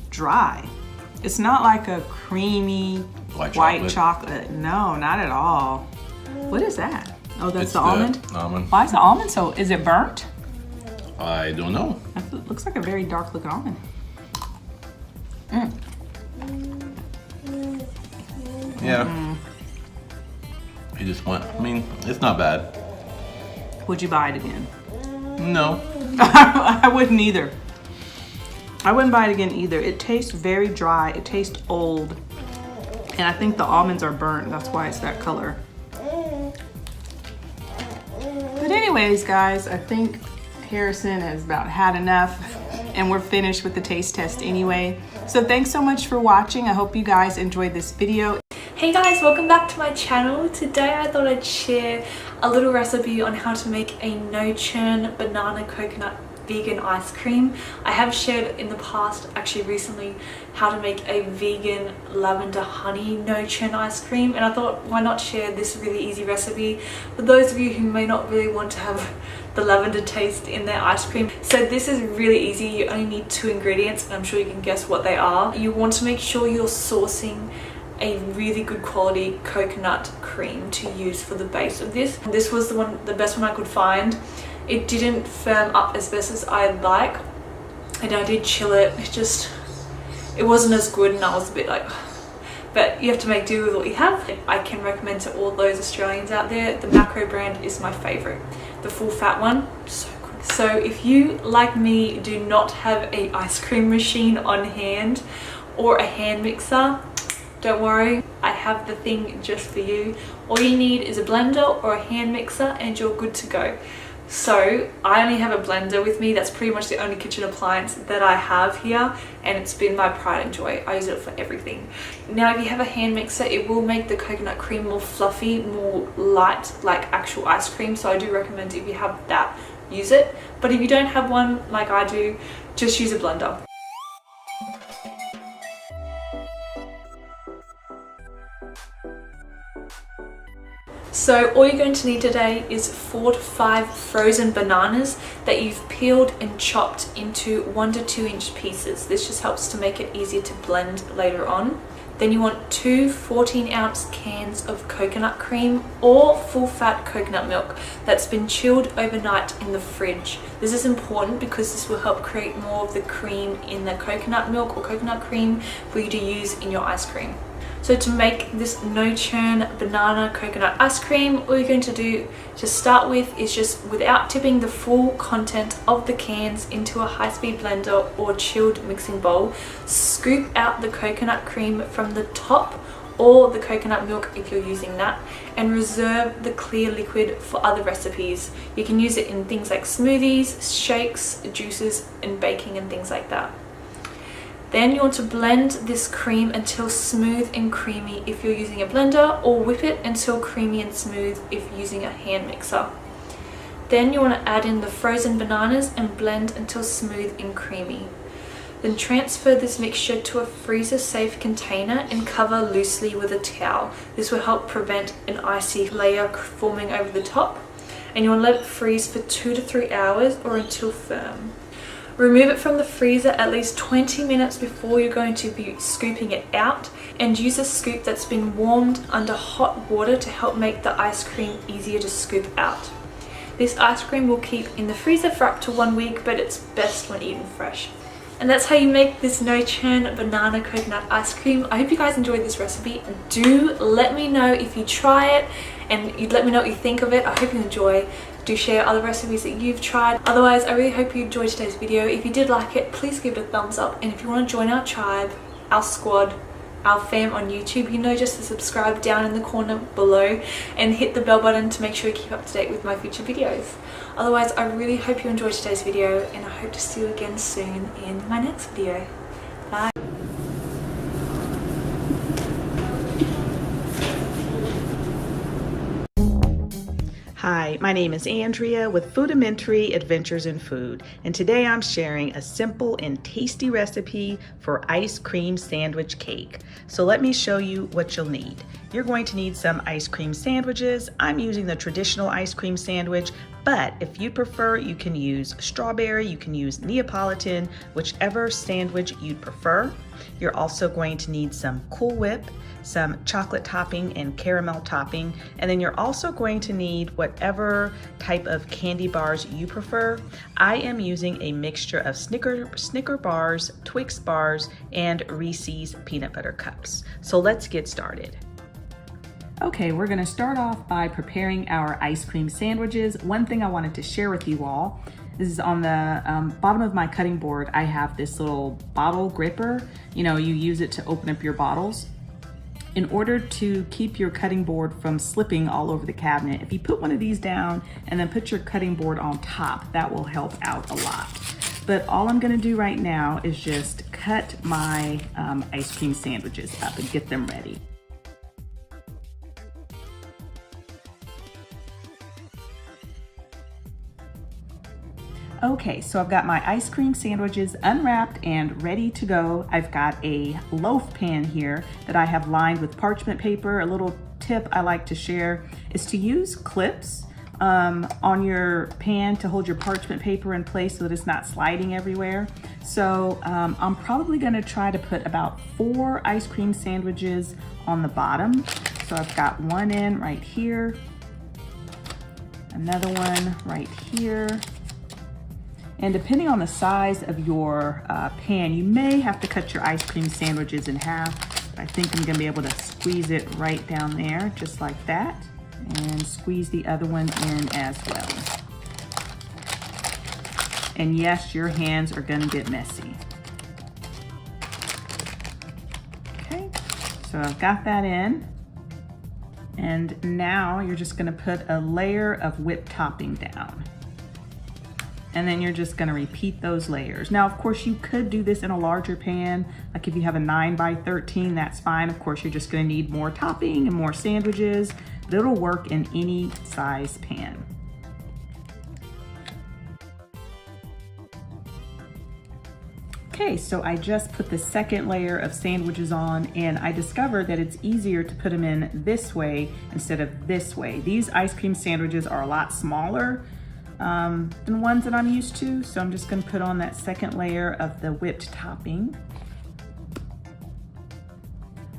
dry. It's not like a creamy white chocolate. No, not at all. What is that? Oh, that's It's the almond? Almond. Why is the almond so, is it burnt? I don't know. It looks like a very dark looking almond. Yeah. It just went, I mean, it's not bad. Would you buy it again? No. I wouldn't either. I wouldn't buy it again either. It tastes very dry. It tastes old. And I think the almonds are burnt. That's why it's that color. But anyways, guys, I think Harrison has about had enough and we're finished with the taste test anyway. So thanks so much for watching. I hope you guys enjoyed this video. Hey guys, welcome back to my channel. Today I thought I'd share a little recipe on how to make a no churn banana coconut vegan ice cream. I have shared in the past, actually recently, how to make a vegan lavender honey no churn ice cream, and I thought why not share this really easy recipe for those of you who may not really want to have the lavender taste in their ice cream. So this is really easy. You only need 2 ingredients, and I'm sure you can guess what they are. You want to make sure you're sourcing a really good quality coconut cream to use for the base of this. This was the best one I could find. It didn't firm up as best as I'd like, and I did chill it. It wasn't as good, and I was a bit like, but you have to make do with what you have. I can recommend to all those Australians out there, the Macro brand is my favorite. The full fat one, so good. So if you, like me, do not have a ice cream machine on hand or a hand mixer, don't worry, I have the thing just for you. All you need is a blender or a hand mixer and you're good to go. So I only have a blender with me. That's pretty much the only kitchen appliance that I have here, and it's been my pride and joy. I use it for everything. Now if you have a hand mixer, it will make the coconut cream more fluffy, more light, like actual ice cream. So I do recommend if you have that, use it. But if you don't have one like I do, just use a blender. So all you're going to need today is 4 to 5 frozen bananas that you've peeled and chopped into 1 to 2 inch pieces. This just helps to make it easier to blend later on. Then you want 2 14-ounce cans of coconut cream or full fat coconut milk that's been chilled overnight in the fridge. This is important because this will help create more of the cream in the coconut milk or coconut cream for you to use in your ice cream. So to make this no churn banana coconut ice cream, all you're going to do to start with is just, without tipping the full content of the cans into a high-speed blender or chilled mixing bowl, scoop out the coconut cream from the top or the coconut milk if you're using that, and reserve the clear liquid for other recipes. You can use it in things like smoothies, shakes, juices, and baking and things like that. Then you want to blend this cream until smooth and creamy if you're using a blender, or whip it until creamy and smooth if you're using a hand mixer. Then you want to add in the frozen bananas and blend until smooth and creamy. Then transfer this mixture to a freezer safe container and cover loosely with a towel. This will help prevent an icy layer forming over the top. And you want to let it freeze for 2 to 3 hours or until firm. Remove it from the freezer at least 20 minutes before you're going to be scooping it out, and use a scoop that's been warmed under hot water to help make the ice cream easier to scoop out. This ice cream will keep in the freezer for up to 1 week, but it's best when eaten fresh. And that's how you make this no churn banana coconut ice cream. I hope you guys enjoyed this recipe. Do let me know if you try it, and you'd let me know what you think of it. I hope you enjoy. Do share other recipes that you've tried. Otherwise, I really hope you enjoyed today's video. If you did like it, please give it a thumbs up. And if you want to join our tribe, our squad, our fam on YouTube, you know just to subscribe down in the corner below and hit the bell button to make sure you keep up to date with my future videos. Otherwise, I really hope you enjoyed today's video, and I hope to see you again soon in my next video. Bye. Hi, my name is Andrea with Foodimentary Adventures in Food, and today I'm sharing a simple and tasty recipe for ice cream sandwich cake. So let me show you what you'll need. You're going to need some ice cream sandwiches. I'm using the traditional ice cream sandwich, but if you prefer, you can use strawberry, you can use Neapolitan, whichever sandwich you'd prefer. You're also going to need some Cool Whip, some chocolate topping and caramel topping, and then you're also going to need whatever type of candy bars you prefer. I am using a mixture of Snicker bars, Twix bars, and Reese's peanut butter cups. So let's get started. Okay, we're gonna start off by preparing our ice cream sandwiches. One thing I wanted to share with you all, this is on the bottom of my cutting board. I have this little bottle gripper. You know, you use it to open up your bottles. In order to keep your cutting board from slipping all over the cabinet, if you put one of these down and then put your cutting board on top, that will help out a lot. But all I'm gonna do right now is just cut my ice cream sandwiches up and get them ready. Okay, so I've got my ice cream sandwiches unwrapped and ready to go. I've got a loaf pan here that I have lined with parchment paper. A little tip I like to share is to use clips on your pan to hold your parchment paper in place so that it's not sliding everywhere. So I'm probably gonna try to put about 4 ice cream sandwiches on the bottom. So I've got one in right here, another one right here. And depending on the size of your pan, you may have to cut your ice cream sandwiches in half. I think I'm gonna be able to squeeze it right down there, just like that. And squeeze the other one in as well. And yes, your hands are gonna get messy. Okay, so I've got that in. And now you're just gonna put a layer of whipped topping down. And then you're just gonna repeat those layers. Now, of course, you could do this in a larger pan. Like if you have a 9 by 13, that's fine. Of course, you're just gonna need more topping and more sandwiches. But it'll work in any size pan. Okay, so I just put the second layer of sandwiches on, and I discovered that it's easier to put them in this way instead of this way. These ice cream sandwiches are a lot smaller than ones that I'm used to. So I'm just gonna put on that second layer of the whipped topping.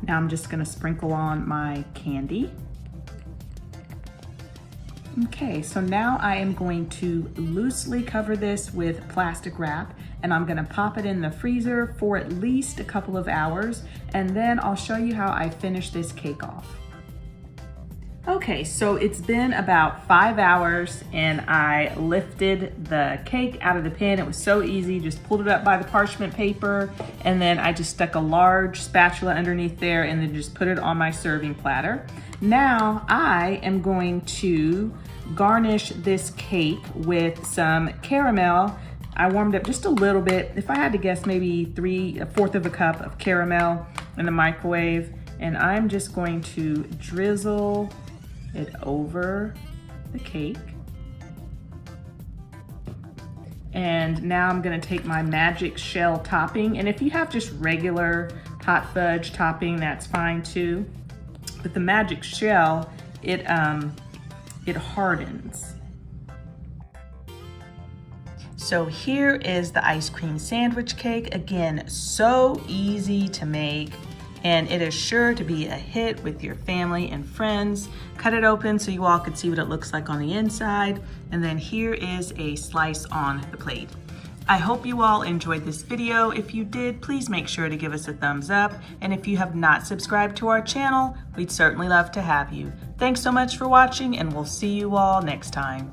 Now I'm just gonna sprinkle on my candy. Okay, so now I am going to loosely cover this with plastic wrap, and I'm gonna pop it in the freezer for at least a couple of hours, and then I'll show you how I finish this cake off. Okay, so it's been about 5 hours and I lifted the cake out of the pan. It was so easy, just pulled it up by the parchment paper, and then I just stuck a large spatula underneath there and then just put it on my serving platter. Now I am going to garnish this cake with some caramel. I warmed up just a little bit. If I had to guess, maybe 3/4 of a cup of caramel in the microwave. And I'm just going to drizzle it over the cake. And now I'm gonna take my magic shell topping. And if you have just regular hot fudge topping, that's fine too. But the magic shell, it hardens. So here is the ice cream sandwich cake. Again, so easy to make, and it is sure to be a hit with your family and friends. Cut it open so you all can see what it looks like on the inside. And then here is a slice on the plate. I hope you all enjoyed this video. If you did, please make sure to give us a thumbs up. And if you have not subscribed to our channel, we'd certainly love to have you. Thanks so much for watching, and we'll see you all next time.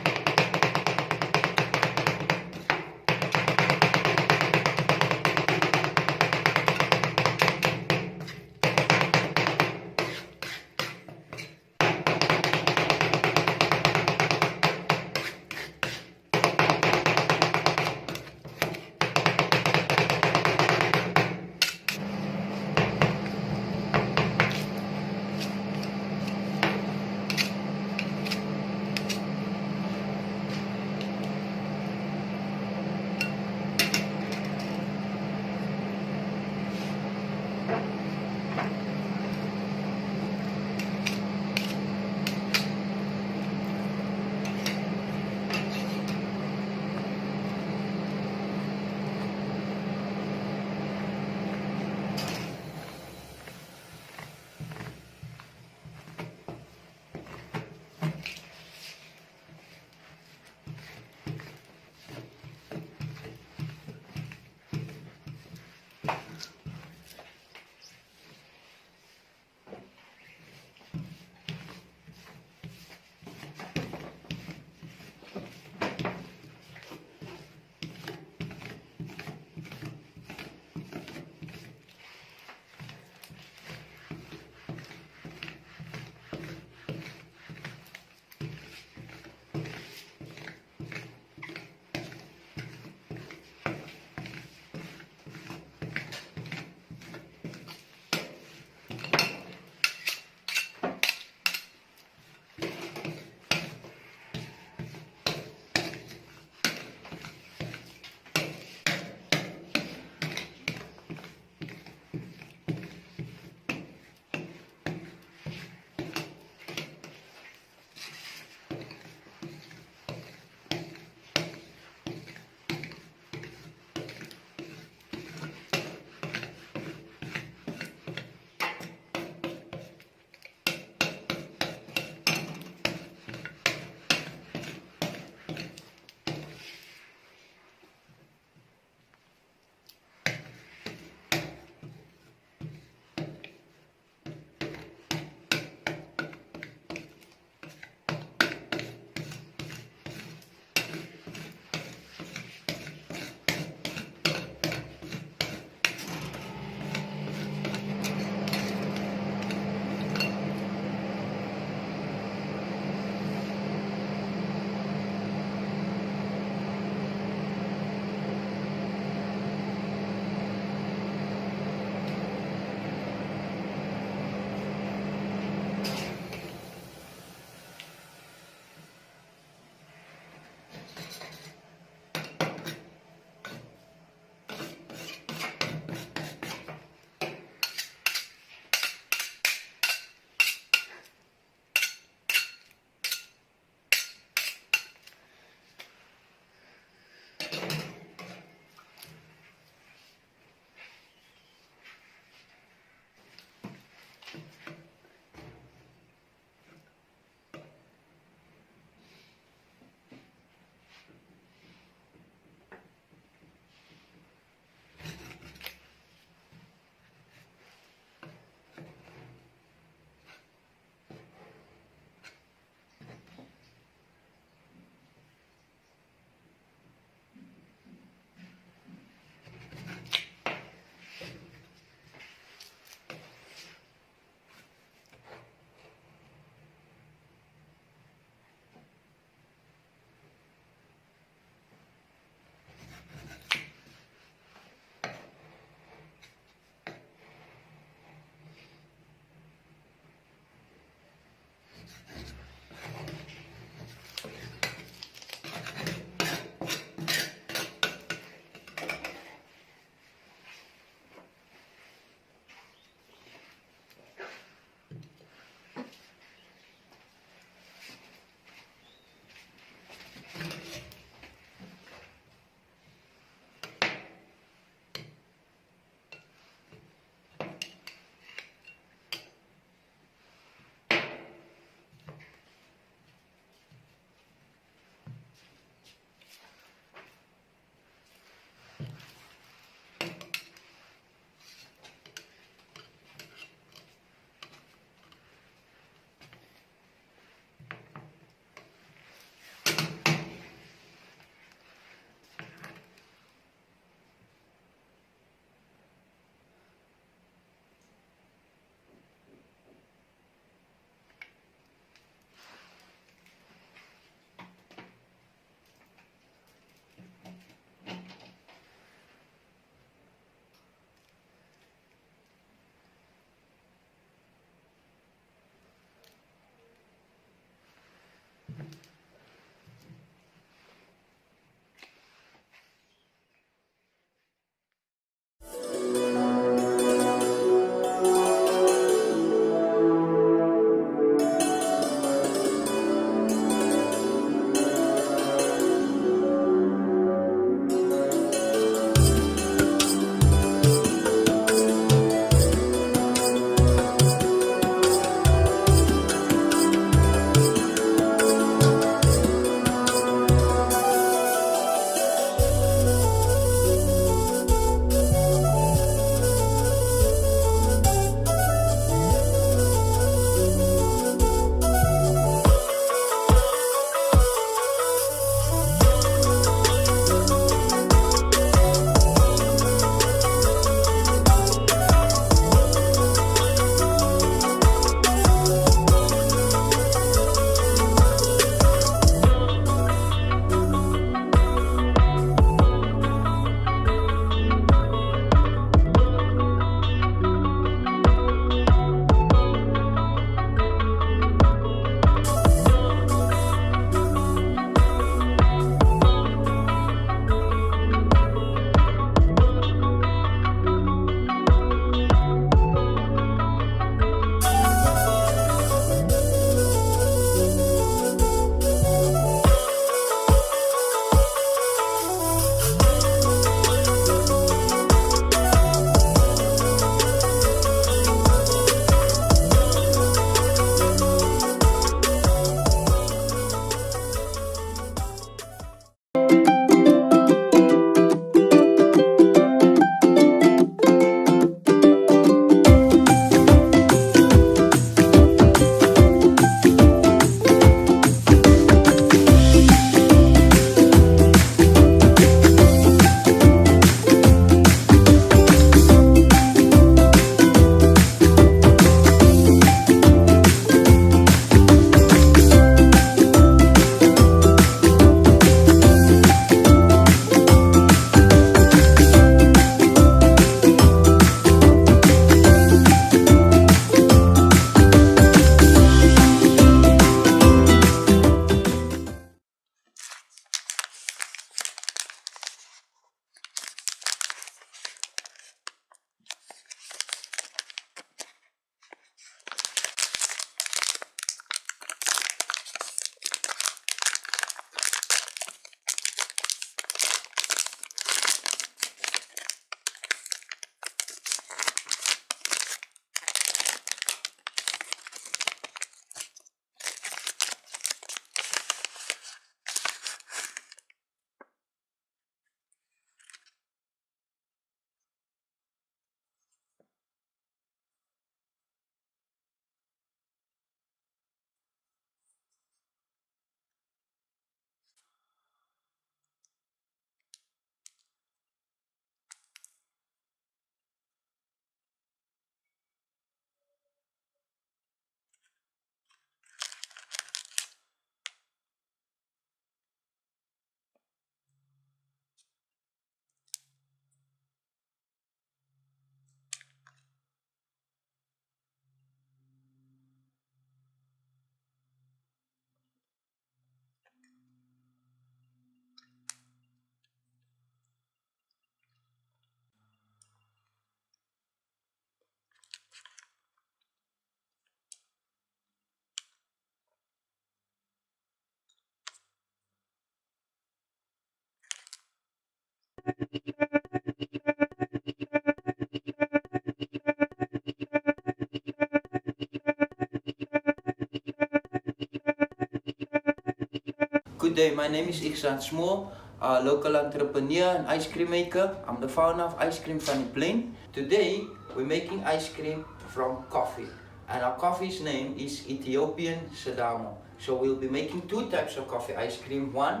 Good day, my name is Iksan Small, a local entrepreneur and ice cream maker. I'm the founder of Ice Creme Funny Plain. Today we're making ice cream from coffee, and our coffee's name is Ethiopian Sedamo. So we'll be making two types of coffee ice cream. One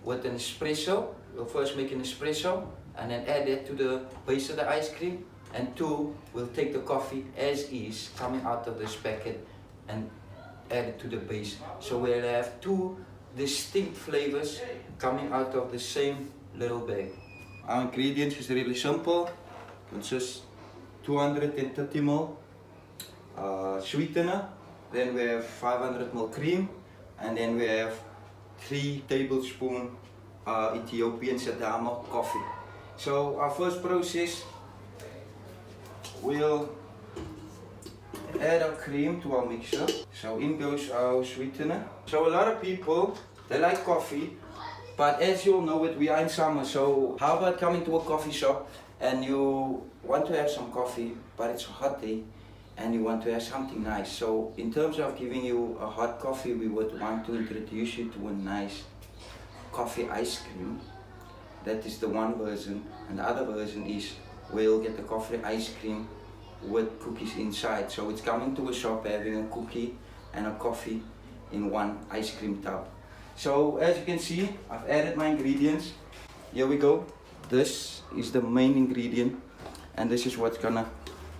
with an espresso. We'll first make an espresso and then add it to the base of the ice cream. And two, we'll take the coffee as is coming out of this packet and add it to the base. So we'll have two distinct flavors coming out of the same little bag. Our ingredients is really simple. Consists 230 ml sweetener, then we have 500 ml cream, and then we have 3 tablespoons Ethiopian Sedamo coffee. So our first process, we'll add our cream to our mixer. So in goes our sweetener. So a lot of people, they like coffee, but as you all know it, we are in summer. So how about coming to a coffee shop and you want to have some coffee, but it's a hot day and you want to have something nice. So in terms of giving you a hot coffee, we would want to introduce you to a nice coffee ice cream. That is the one version, and the other version is we'll get the coffee ice cream with cookies inside. So it's coming to a shop having a cookie and a coffee in one ice cream tub. So as you can see, I've added my ingredients. Here we go. This is the main ingredient, and this is what's gonna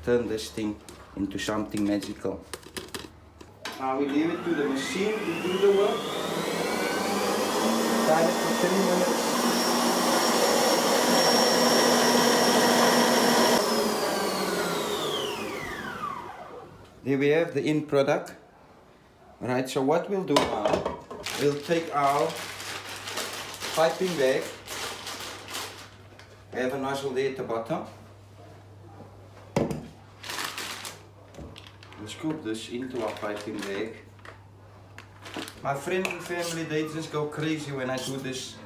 turn this thing into something magical. Now we leave it to the machine to do the work. Time it for 3 minutes. There we have the end product. Right, so what we'll do now, we'll take our piping bag. We have a nozzle there at the bottom. We'll scoop this into our piping bag. My friends and family, they just go crazy when I do this.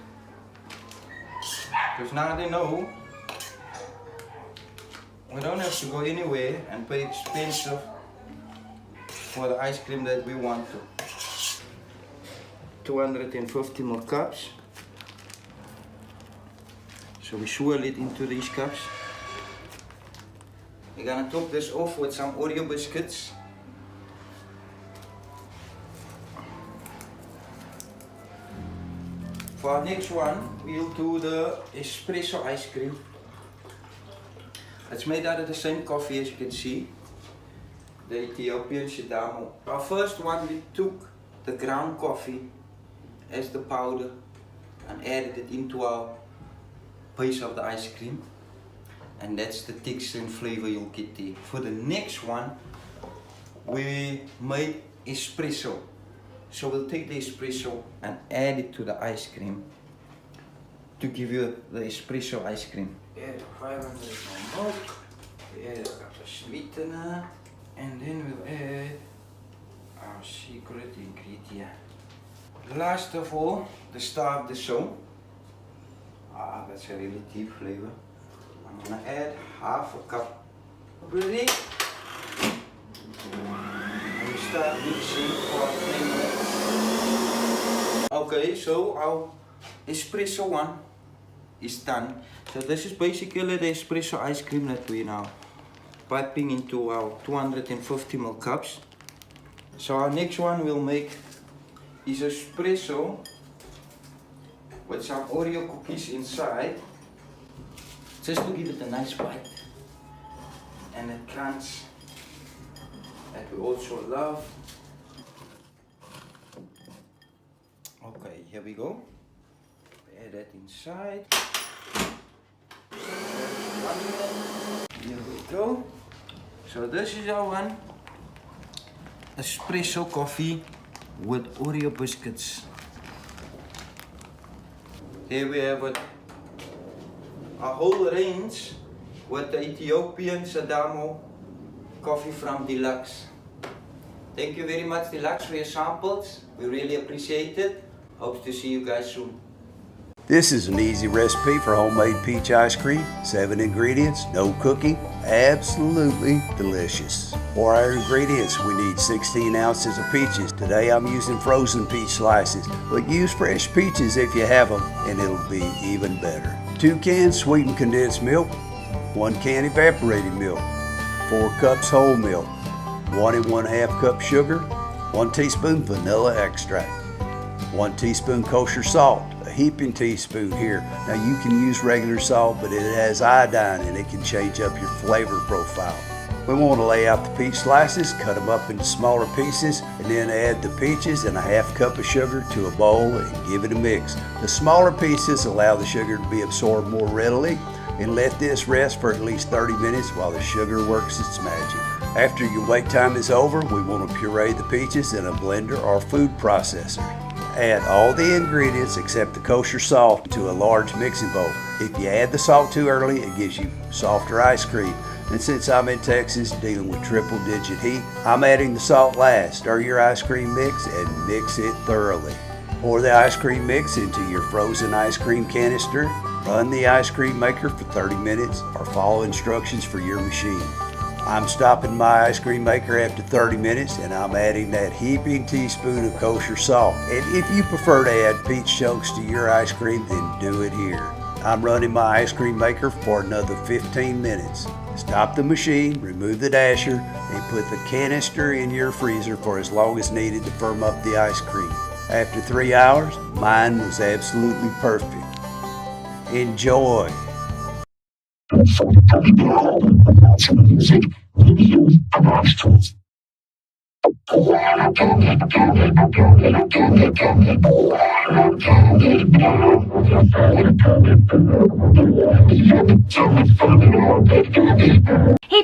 Because now they know we don't have to go anywhere and pay expensive for the ice cream that we want to. 250 ml cups. So we swirl it into these cups. We're gonna top this off with some Oreo biscuits. For our next one, we'll do the espresso ice cream. It's made out of the same coffee as you can see, the Ethiopian Sedamo. Our first one, we took the ground coffee as the powder and added it into our base of the ice cream, and that's the texture and flavor you'll get there. For the next one, we made espresso. So we'll take the espresso and add it to the ice cream to give you the espresso ice cream. Add 500 ml milk, we add a cup of sweetener, and then we'll add our secret ingredient. Last of all, the star of the show. That's a really deep flavor. I'm gonna add half a cup. Ready? And we start mixing for 3 minutes. Okay, so our espresso one is done. So this is basically the espresso ice cream that we now piping into our 250 ml cups. So our next one we'll make is espresso with some Oreo cookies inside, just to give it a nice bite and a crunch that we also love. Okay, here we go. Add that inside. Here we go. So this is our one espresso coffee with Oreo biscuits. Here we have it, a whole range with the Ethiopian Sedamo coffee from Deluxe. Thank you very much, Deluxe, for your samples. We really appreciate it. Hope to see you guys soon. This is an easy recipe for homemade peach ice cream. 7 ingredients, no cooking, absolutely delicious. For our ingredients, we need 16 ounces of peaches. Today I'm using frozen peach slices, but use fresh peaches if you have them and it'll be even better. 2 cans sweetened condensed milk, 1 can evaporated milk, 4 cups whole milk, 1 1/2 cup sugar, 1 teaspoon vanilla extract, 1 teaspoon kosher salt, a heaping teaspoon here. Now you can use regular salt, but it has iodine and it can change up your flavor profile. We want to lay out the peach slices, cut them up into smaller pieces, and then add the peaches and a 1/2 cup of sugar to a bowl and give it a mix. The smaller pieces allow the sugar to be absorbed more readily, and let this rest for at least 30 minutes while the sugar works its magic. After your wait time is over, we want to puree the peaches in a blender or food processor. Add all the ingredients except the kosher salt to a large mixing bowl. If you add the salt too early, it gives you softer ice cream. And since I'm in Texas dealing with triple-digit heat, I'm adding the salt last. Stir your ice cream mix and mix it thoroughly. Pour the ice cream mix into your frozen ice cream canister. Run the ice cream maker for 30 minutes or follow instructions for your machine. I'm stopping my ice cream maker after 30 minutes and I'm adding that heaping teaspoon of kosher salt. And if you prefer to add peach chunks to your ice cream, then do it here. I'm running my ice cream maker for another 15 minutes. Stop the machine, remove the dasher, and put the canister in your freezer for as long as needed to firm up the ice cream. After 3 hours, mine was absolutely perfect. Enjoy! Hey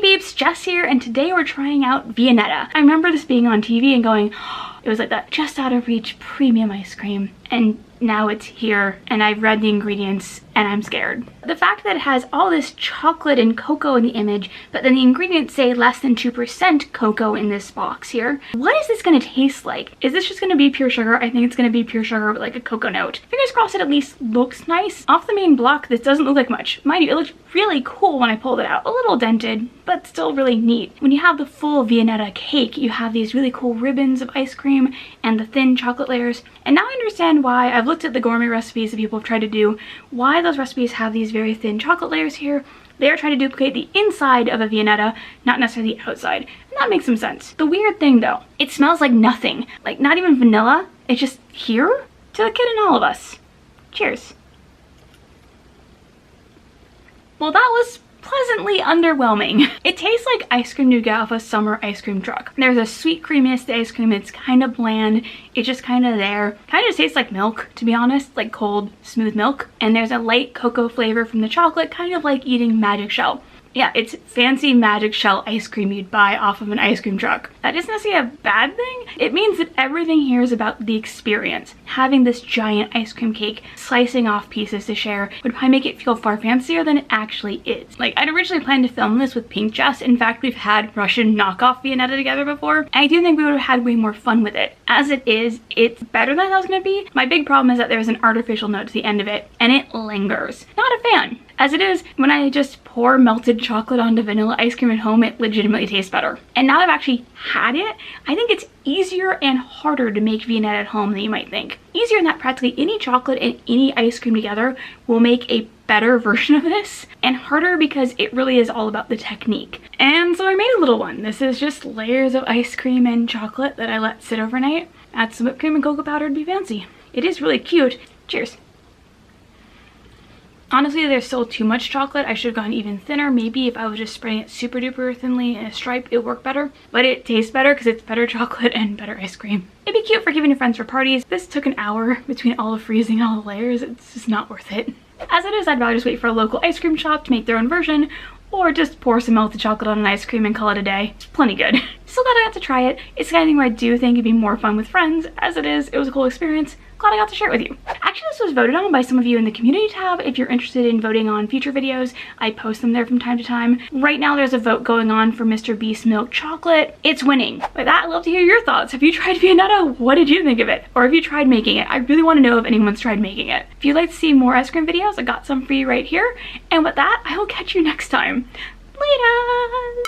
peeps, Jess here, and today we're trying out Viennetta. I remember this being on TV and going, oh, it was like that just out of reach premium ice cream, and now it's here, and I've read the ingredients, and I'm scared. The fact that it has all this chocolate and cocoa in the image, but then the ingredients say less than 2% cocoa in this box here. What is this gonna taste like? Is this just gonna be pure sugar? I think it's gonna be pure sugar with like a cocoa note. Fingers crossed it at least looks nice. Off the main block, this doesn't look like much. Mind you, it looked really cool when I pulled it out. A little dented, but still really neat. When you have the full Viennetta cake, you have these really cool ribbons of ice cream and the thin chocolate layers. And now I understand why I've looked at the gourmet recipes that people have tried to do, why those recipes have these very thin chocolate layers here. They are trying to duplicate the inside of a Viennetta, not necessarily the outside. And that makes some sense. The weird thing though, it smells like nothing. Like not even vanilla. It's just here to the kid and all of us. Cheers. Well, that was pleasantly underwhelming. It tastes like ice cream you get off a summer ice cream truck. There's a sweet creaminess to ice cream. It's kind of bland. It's just kind of there. Kind of just tastes like milk, to be honest, like cold, smooth milk. And there's a light cocoa flavor from the chocolate, kind of like eating Magic Shell. Yeah, it's fancy Magic Shell ice cream you'd buy off of an ice cream truck. That isn't necessarily a bad thing. It means that everything here is about the experience. Having this giant ice cream cake, slicing off pieces to share, would probably make it feel far fancier than it actually is. Like, I'd originally planned to film this with Pink Jess. In fact, we've had Russian knockoff Viennetta together before. And I do think we would have had way more fun with it. As it is, it's better than I thought it was gonna be. My big problem is that there's an artificial note to the end of it, and it lingers. Not a fan. As it is, when I just pour melted chocolate onto vanilla ice cream at home, it legitimately tastes better. And now that I've actually had it, I think it's easier and harder to make Viennetta at home than you might think. Easier in that practically any chocolate and any ice cream together will make a better version of this, and harder because it really is all about the technique. And so I made a little one. This is just layers of ice cream and chocolate that I let sit overnight. Add some whipped cream and cocoa powder to be fancy. It is really cute. Cheers. Honestly, there's still too much chocolate. I should have gone even thinner. Maybe if I was just spreading it super duper thinly in a stripe, it would work better. But it tastes better because it's better chocolate and better ice cream. It'd be cute for giving to friends for parties. This took an hour between all the freezing and all the layers. It's just not worth it. As it is, I'd rather just wait for a local ice cream shop to make their own version, or just pour some melted chocolate on an ice cream and call it a day. It's plenty good. So glad I got to try it. It's the kind of thing where I do think it'd be more fun with friends. As it is, it was a cool experience. Glad I got to share it with you. Actually, this was voted on by some of you in the community tab. If you're interested in voting on future videos, I post them there from time to time. Right now, there's a vote going on for Mr. Beast Milk Chocolate. It's winning. By that, I'd love to hear your thoughts. Have you tried Viennetta? What did you think of it? Or have you tried making it? I really want to know if anyone's tried making it. If you'd like to see more ice cream videos, I got some for you right here. And with that, I will catch you next time. Later!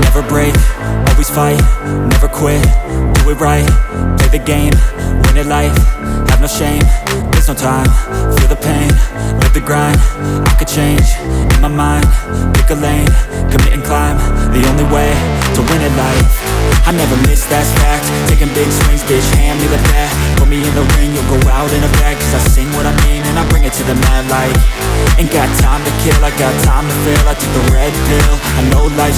Never break, always fight, never quit, do it right, play the game, win it life, have no shame, there's no time, feel the pain, live the grind, I could change, in my mind, pick a lane, commit and climb, the only way to win it life, I never miss, that's fact, taking big swings, bitch, hand me the bat, put me in the ring, you'll go out in a bag, cause I sing what I mean and I bring it to the mad light, ain't got time to kill, I got time to feel, I took the red pill, I know life's